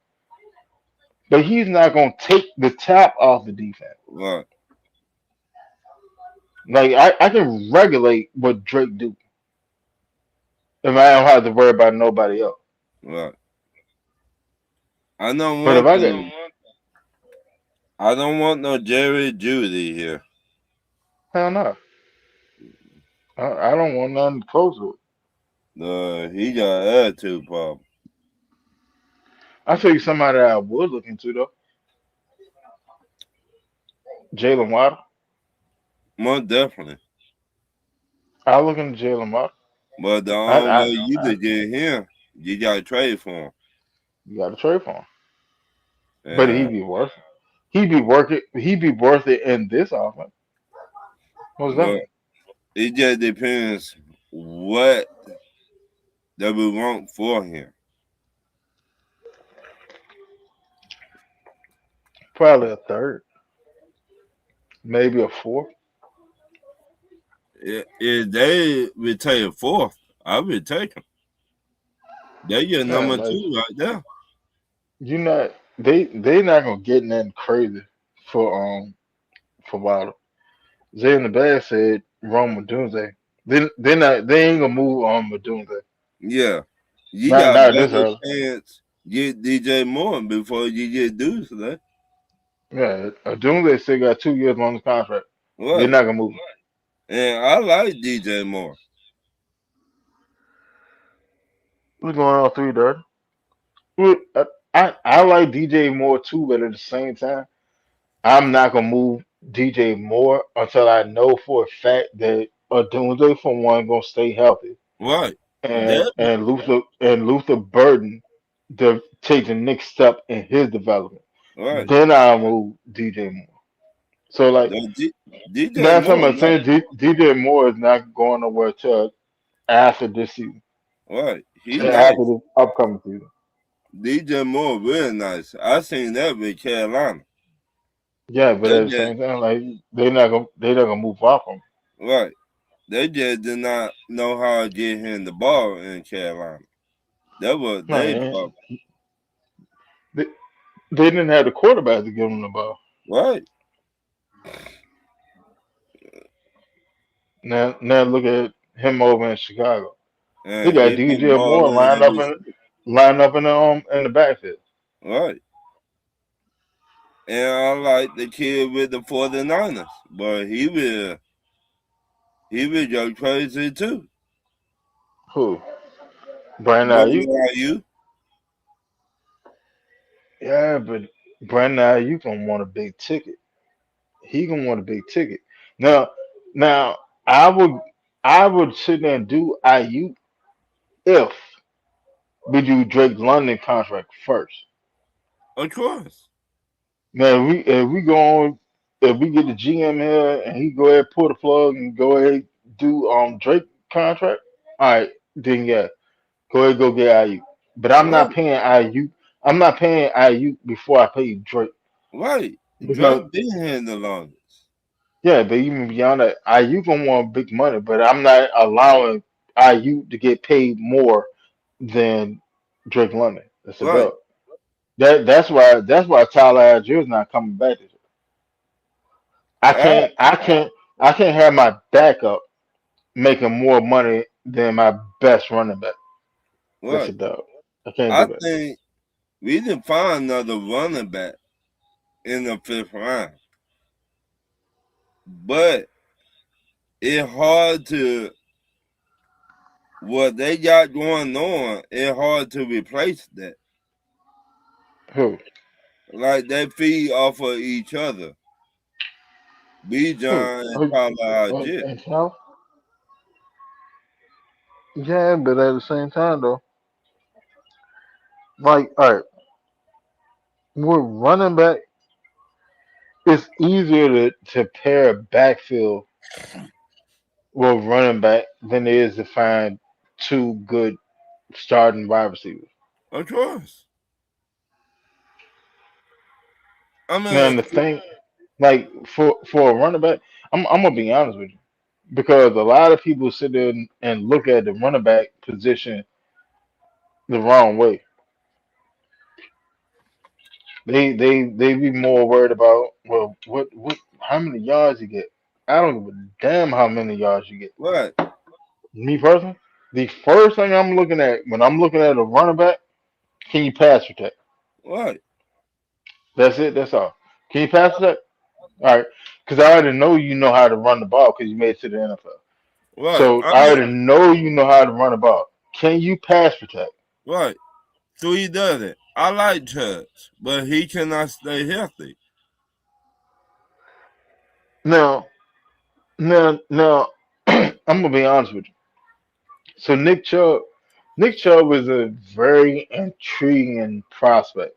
but he's not gonna take the top off the defense. right, Like I can regulate what Drake do if I don't have to worry about nobody else. right. I don't But if want I got them. I don't want no Jerry Judy here. hell no, I don't want nothing close to it. He got attitude problem. I'll tell you somebody that I would look into though. Jalen Waddle. Most definitely. I look into Jalen Waddle. But the I, only way I, you I to get him, you got to trade for him. you got to trade for him, but he'd And be worth it. He'd be worth it. He'd be worth it in this offense. Most but definitely. it just depends what that we want for him. Probably a third, maybe a fourth. If they would take a fourth, I would take him. They're your Yeah, number like two right there. you not they not gonna get nothing crazy for Waddle. Zay in the bag said Rome Dunze. They ain't gonna move on Dunze. Yeah. You got Not this better early. chance get DJ Moore before you get Deuce today. Yeah, Dunze still got 2 years on the contract. They're Right. not gonna move him. And I like DJ Moore. We're going on three, Dirty. I like DJ Moore too, but at the same time, I'm not gonna move DJ Moore until I know for a fact that Odunze for one gonna stay healthy Right. and That Luther Burden to take the next step in his development. right. Then I'll move DJ Moore. So like DJ that's what Moore, I'm saying. DJ Moore is not going nowhere till after this season, right. He till after nice. this upcoming season. DJ Moore real nice. I seen that with Carolina. Yeah, but They at the just same time, like they're not gonna move off him. right. They just did not know how to get him the ball in Carolina. That was they Man, problem. They didn't have the quarterback to give him the ball. Right. Now look at him over in Chicago. They And got he been DJ Moore balling lined in up this. in the backfield. Right. And I like the kid with the 49ers, but he was go crazy too. Who? Brandon Ayuk. Brandon Ayuk. Yeah, but Brandon Ayuk gonna want a big ticket. He gonna want a big ticket. Now, now I would I would sit there and do Ayuk if we do Drake London contract first. Of course. Now if we go on if we get the GM here and he go ahead pull the plug and go ahead do Drake contract, all right, then yeah, go ahead go get Ayuk. But I'm not Right. paying Ayuk. I'm not paying Ayuk before I pay Drake Right. because Drake been here the longest. yeah, but even beyond that, Ayuk gonna want big money, but I'm not allowing Ayuk to get paid more than Drake London. That's a Right. belt. That's why Tyler Algier is not coming back. This year. I I, can't I can't I can't have my backup making more money than my best running back. That's a right. dub. I can't I do that. think we didn't find another running back in the fifth round. But it's hard to what they got going on, it's hard to replace that. Who? Like they feed off of each other. B Who? John and Tyler Algier. And Cal? Yeah, but at the same time though, like all right, we're running back. It's easier to pair a backfield with running back than it is to find two good starting wide receivers. Of course. I Now mean, the thing, like for a running back, I'm gonna be honest with you because a lot of people sit there and look at the running back position the wrong way. They be more worried about well what how many yards you get. I don't give a damn how many yards you get. what? Me personally, the first thing I'm looking at when I'm looking at a running back, can you pass protect? What? That's it. That's all. Can you pass protect? All right, because I already know you know how to run the ball because you made it to the NFL. What? So I I mean, already know you know how to run the ball. Can you pass protect? what? So he does it. I like Church, but he cannot stay healthy. Now, now, I'm gonna be honest with you. So Nick Chubb is a very intriguing prospect,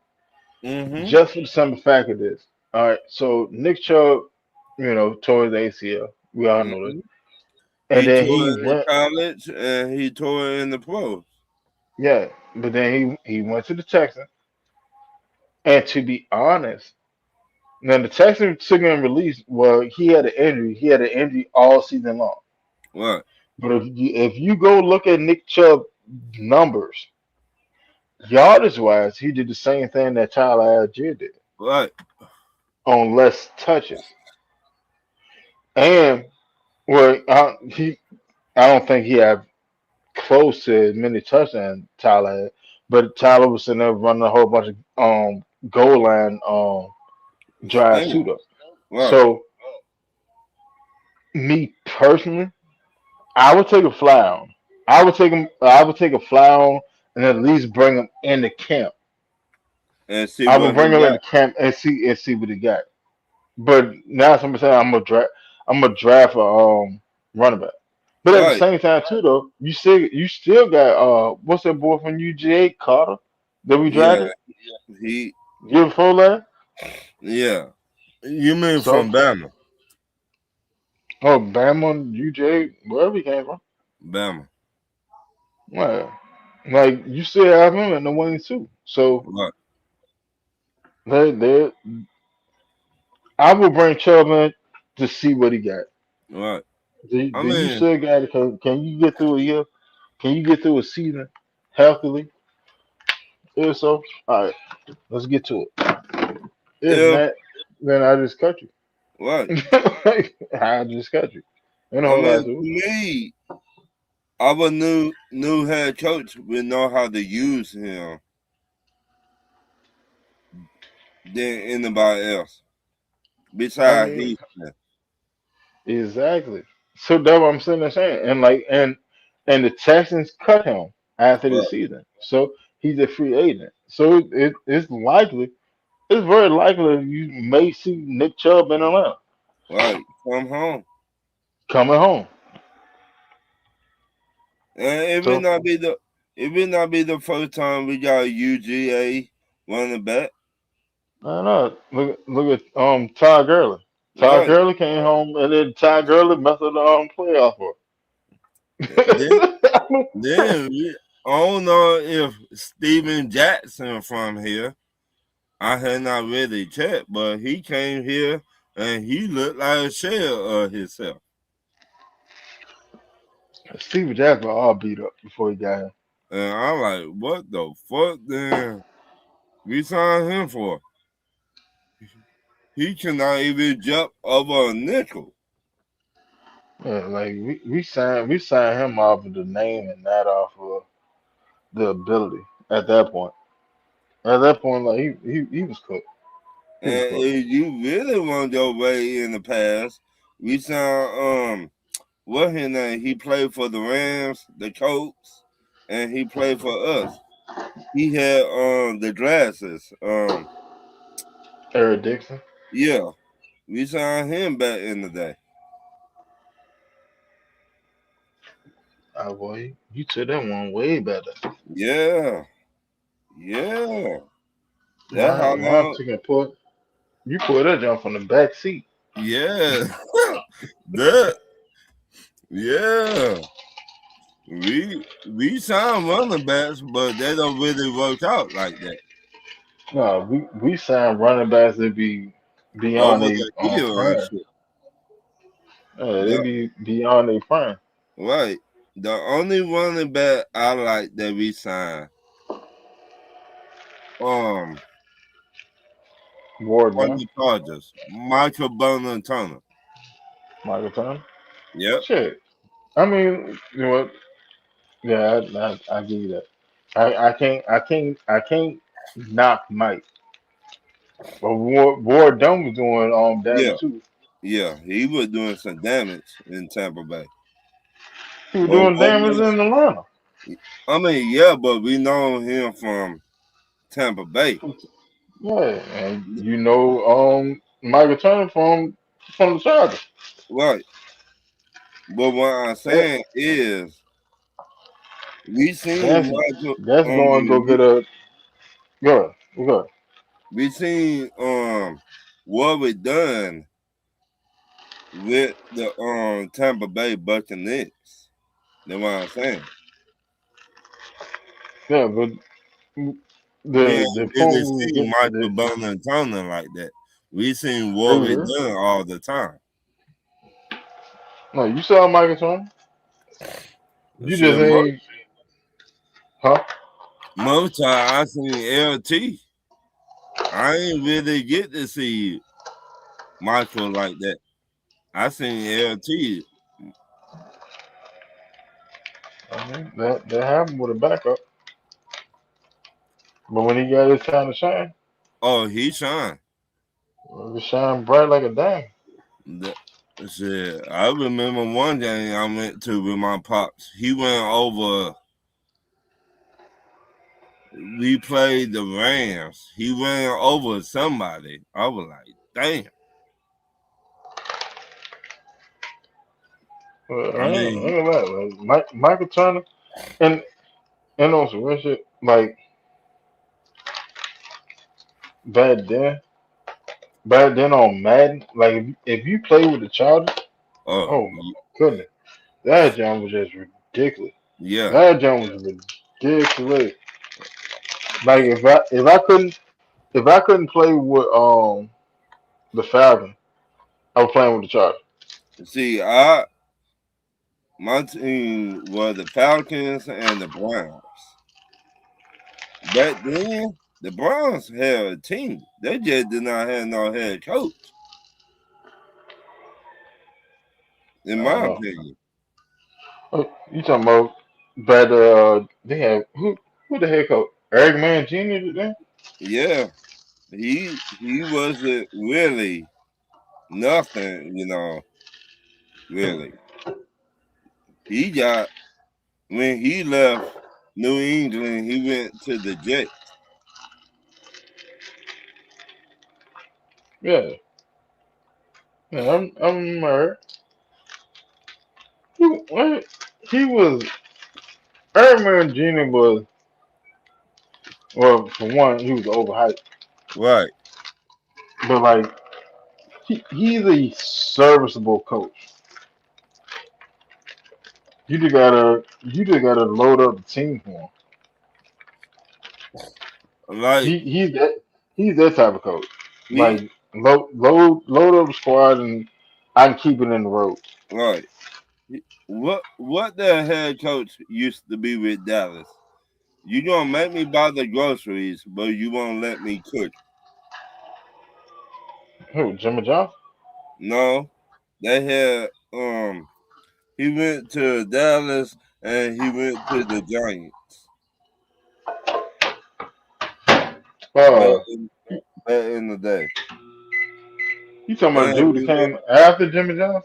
Mm-hmm. just for the simple fact of this. All right, so Nick Chubb, tore his ACL. We all know that, Mm-hmm. and He then tore he it in went, college and he tore it in the pros. yeah, but then he went to the Texans. And to be honest, now the Texans took him release. Well, he had an injury. He had an injury all season long. What? But if you go look at Nick Chubb numbers, yardage wise, he did the same thing that Tyler Algier did What? on less touches. And well, I don't think he had close to as many touchdowns Tyler had, but Tyler was sitting there running a whole bunch of goal line drives too Same. though. What? So me personally, I would take a fly on. I would take him. I would take a fly on and at least bring him into camp. And see I would what bring he him got. into camp and see what he got. But now somebody saying I'm gonna draft a running back. But at the Right. same time too though, you still got what's that boy from UGA Carter that we Yeah. drafted He. year before last? Yeah. You mean So from Bama? Bama UGA wherever he came from. Bama. Well, like you still have him in the wings too. So What? they I will bring Chubb in to see what he got. What? I Do you mean, still got it? Can you get through a year? Can you get through a season healthily? If so, all right, let's get to it. If if not, then I just cut you. what I just cut you. Ain't a I whole mean lot to to it. me, our new head coach will know how to use him than anybody else I besides mean, he. exactly. So that's what I'm sitting there saying. And the Texans cut him after the Right, season. So he's a free agent. So it's likely, it's very likely you may see Nick Chubb in Atlanta right. Come home, coming home. and So it will not be the first time we got a UGA running back. I don't know. Look at Todd Gurley. Todd Right. Gurley came home and then Todd Gurley messed up the playoff for. Then I then I don't know if Steven Jackson from here. I had not really checked, but he came here and he looked like a shell of himself. Steve Jackson all beat up before he got here. And I'm like, what the fuck then we signed him for? He cannot even jump over a nickel. Yeah, like we signed him off of the name and not off of the ability at that point. At that point, like he was cooked. He was And cooked. if you really want your way in the past, we signed what his name? He played for the Rams, the Colts, and he played for us. He had the glasses. Eric Dixon. Yeah, we signed him back in the day. Oh boy, you took that one way better. Yeah, yeah. That's how My long. chicken put you put that jump from the back seat. Yeah, that. Yeah, we signed running backs, but they don't really work out like that No, we signed running backs that be beyond over a the year and prime. shit. They The, be beyond a prime. right. The only running back I like that we signed, um, Ward on down, the Chargers, Michael Burnham. Michael Thomas. Yep. Shit. I mean, you know what? Yeah, I give you that. I can't knock Mike. But Ward Dunn was doing Yeah. damage too. Yeah. He was doing some damage in Tampa Bay. He was But doing what damage was in Atlanta. I mean, yeah, but we know him from Tampa Bay. Yeah, and you know Michael Turner from the Chargers. Right. But what I'm Eh, saying is we seen That's Michael that's going to go get we, a good. Good. we seen what we done with the Tampa Bay Buccaneers. That's what I'm saying. Yeah, but We the ain't point really we was seen getting Michael Bowman Turner like that. We seen are what you we there? done all the time. No, you saw Michael Turner. You just Shit, ain't, huh? most time I seen LT. I ain't really get to see Michael like that. I seen LT. I mean, that happened with a backup. But when he got his time to shine, Oh, he shine. well, he shine bright like a dime. The- Shit, I remember one game I went to with my pops. He went over. We played the Rams. He went over somebody. I was like, damn. I I mean, ain't gonna lie, like Michael Turner and on some real shit, like back then, back then on Madden, like if you play with the Chargers, oh oh my goodness, that jump was just ridiculous. yeah. That jump was ridiculous. Like if I couldn't play with the Falcons, I was playing with the Chargers. See, I my team was the Falcons and the Browns. Back then, The Browns had a team. They just did not have no head coach, in I my don't know. opinion. You talking about? But they have who the head coach? Eric Mangini then? Yeah, he wasn't really nothing, really. He got when he left New England, he went to the Jets. Yeah, yeah. I'm remember. What? He was Eric Mangini was well for one he was overhyped, Right. but like he's a serviceable coach. You just gotta load up the team for him. Like He's that type of coach. he Like load up the squad and I can keep it in the road. right. What the head coach used to be with Dallas? You gonna make me buy the groceries, but you won't let me cook. Who, Jimmy Johnson? No, they had he went to Dallas and he went to the Giants back Uh, in, back in the day. you talking about the And dude that he went, came after Jimmy Johnson?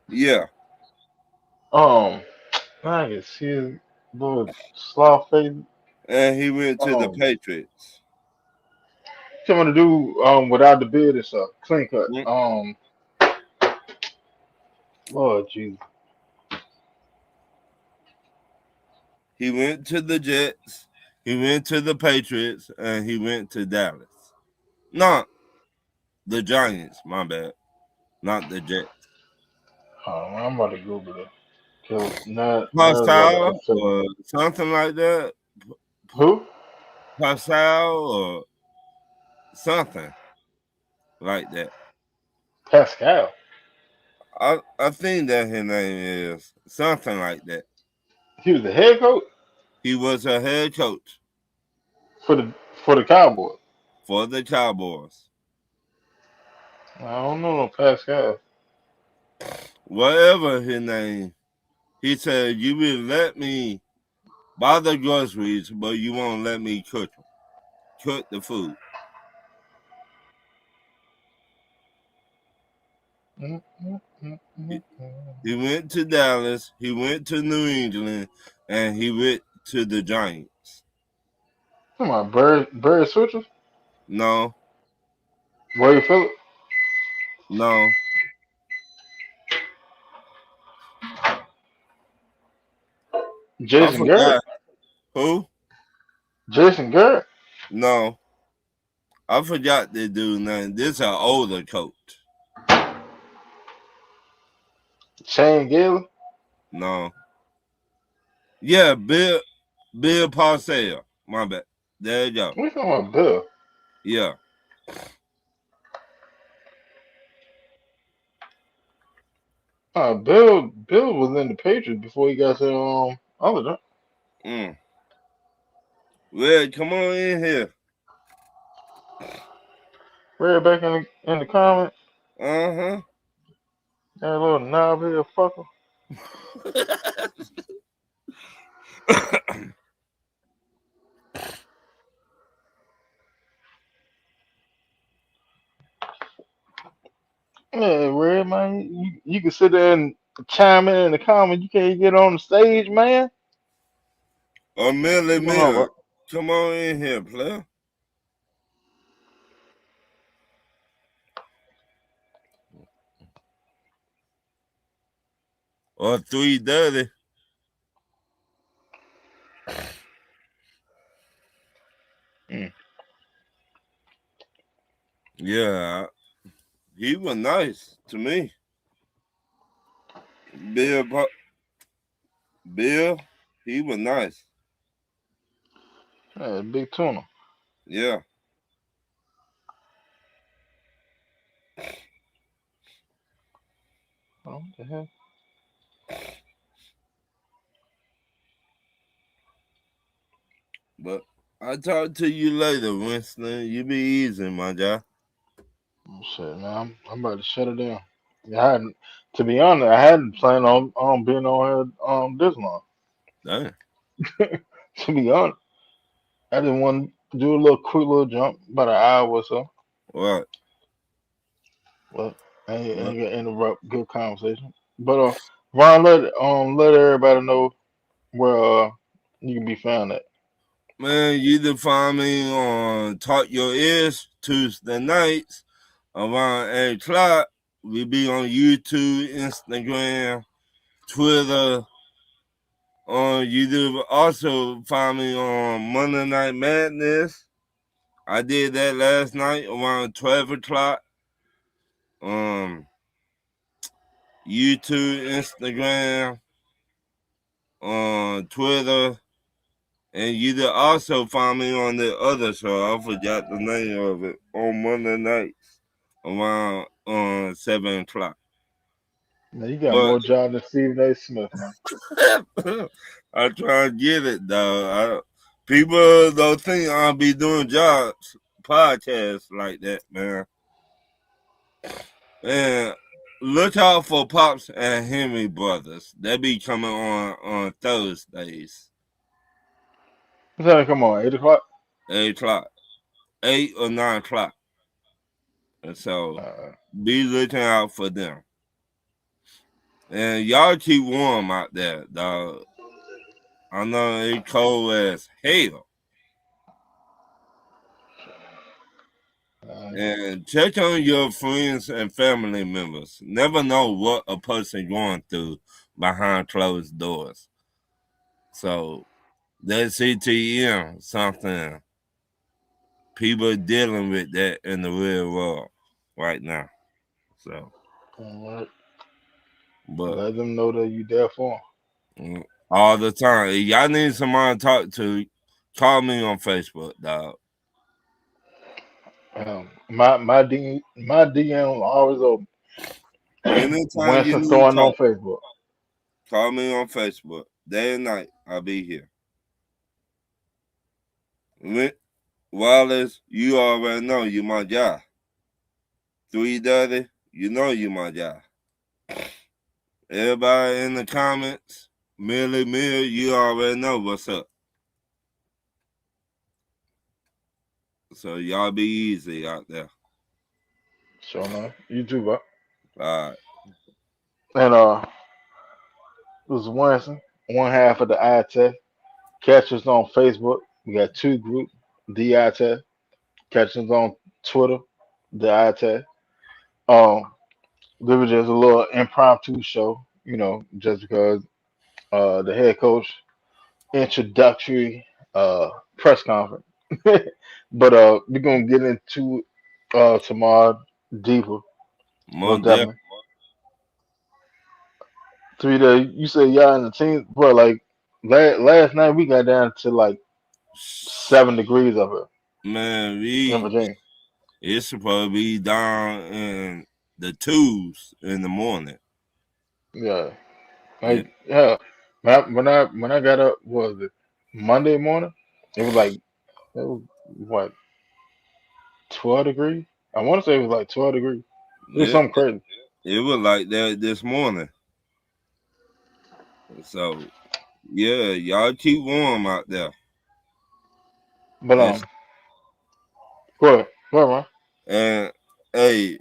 yeah, Um, I can see his little sloth face. and he went to the Um, Patriots. talking about the dude without the beard and stuff, clean cut. Mm. Lord Jesus, He went to the Jets, he went to the Patriots, and he went to Dallas. Not the Giants, my bad. Not the Jets. I'm about to Google it. Cause now it's about to Pascal upset me. or something like that. Who? Pascal or something like that. Pascal. I think that his name is something like that. He was the head coach He was a head coach for the Cowboys. for the Cowboys. I don't know no Pascal. Whatever his name, he said, "You will let me buy the groceries, but you won't let me cook the food." Mm, mm, mm, He, mm, mm. he went to Dallas, he went to New England, and he went to the Giants. Come on, Bird Switchers, No, Wade Phillips, no, I Jason Garrett, forgot who. Jason Garrett, No, I forgot the dude's name. This is an older coach. Shane Gillis. No, yeah, Bill Parcells. My bad. There you go. We talking about Bill. Yeah, Bill was in the Patriots before he got to other job. mm. Well, come on in here. Right back in the comment, Uh that little knob here fucker. huh. Yeah, Red man, you can sit there and chime in the comment. You can't get on the stage, man. A Millie What's going on, Mill. bro? Come on in here, player. Or 330. Mm. Yeah, he was nice to me. Bill, Bill, he was nice. Yeah, big tuna. Yeah, Oh, what the hell? but I'll talk to you later, Winston. You be easy, my guy. Shit, man, I'm about to shut it down. Yeah, I hadn't, to be honest, I hadn't planned on being on here this long. Damn. To be honest, I didn't want to do a little quick little jump, about an hour or so. What? But I What? ain't gonna interrupt good conversation. But Ron, let everybody know where you can be found at. Man, you can find me on Talk Your Ears Tuesday nights around 8 o'clock. We be on YouTube, Instagram, Twitter. You do also find me on Monday Night Madness. I did that last night around 12 o'clock. Um, YouTube, Instagram, on Twitter, and you can also find me on the other show. I forgot the name of it on Monday nights around 7 o'clock. Now you got But more job than Stephen A. Smith, man. I try to get it though. People don't think I'll be doing jobs podcasts like that, man. And look out for Pops and Henry Brothers. They be coming on Thursdays, What time come on? 8 o'clock. 8 o'clock, 8 or 9 o'clock. And so Uh, be looking out for them. And y'all keep warm out there, dog. I know it's cold as hell. uh, And check on your friends and family members. Never know what a person going through behind closed doors. So that CTM something people dealing with that in the real world right now. So, all right. but Let them know that you there for all the time, if y'all need somebody to talk to, call me on Facebook, dog. 'em. My DM always open. Anytime you Winston need to throwing on talk, Facebook. call me on Facebook. Day and night, I'll be here. Wallace, you already know you my guy. 330, you know you my guy. Everybody in the comments, Millie Mill, you already know what's up. So y'all be easy out there. Sure enough. You too, bro. All right. And it was Winston, one half of the eye test. Catch us on Facebook. We got two groups, the eye test. Catch us on Twitter, the eye test. Um, this was just a little impromptu show, just because the head coach introductory press conference. But we're gonna get into tomorrow deeper, most Monday. definitely. 3 days. You said y'all in the team, bro. Like last night, we got down to like 7 degrees up Man, here in we Virginia. it's supposed to be down in the twos in the morning. Yeah, Yeah, like yeah. When I got up, what was it Monday morning? It was like it was what 12 degrees. I want to say it was like 12 degrees. It was yeah. something crazy. It was like that this morning. So yeah, y'all keep warm out there. But And go ahead, man. and hey,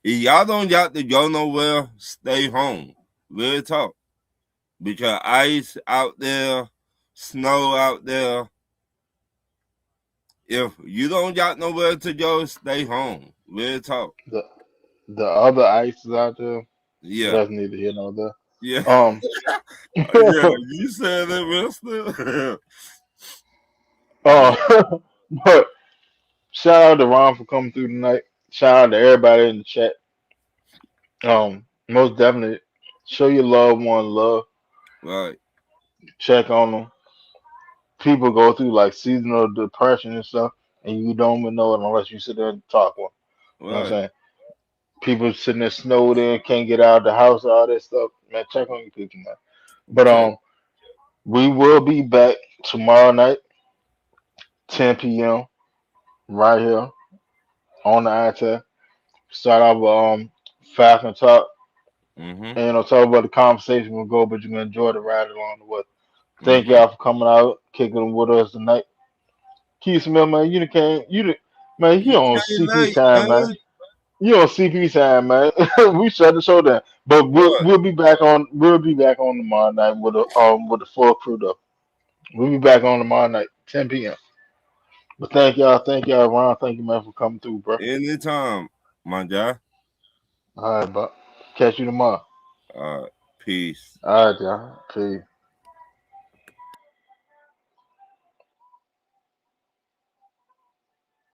if y'all don't got to go nowhere, stay home. Real talk. Because ice out there, snow out there. If you don't got nowhere to go, stay home. Real talk. The the other ices out there, Yeah. that's neither here nor there. Yeah. Um, Yeah. You said it, Mister. uh, but shout out to Ron for coming through tonight. Shout out to everybody in the chat. Most definitely show your loved one love. Right. Check on them. People go through like seasonal depression and stuff, and you don't even know it unless you sit there and talk with them. You know what I'm Right. saying? People sitting there snowed in, can't get out of the house, all that stuff. Man, check on your people, man. But Check. we will be back tomorrow night, 10 p.m. right here on the iTel. Start off with Falcon Talk. Mm-hmm. And talk about the conversation will go, but you're gonna enjoy the ride along the way. Thank Mm-hmm. y'all for coming out, kicking them with us tonight. Keith Smith, man, man, you You on came CP late, time, man. man. You on CP time, man. We shut the show down, but What? we'll be back on tomorrow night with the full crew though. We'll be back on tomorrow night, 10 p.m. But thank y'all, Ron. Thank you, man, for coming through, bro. Anytime, my guy. All right, bro. Catch you tomorrow. Peace. All right, y'all. Peace.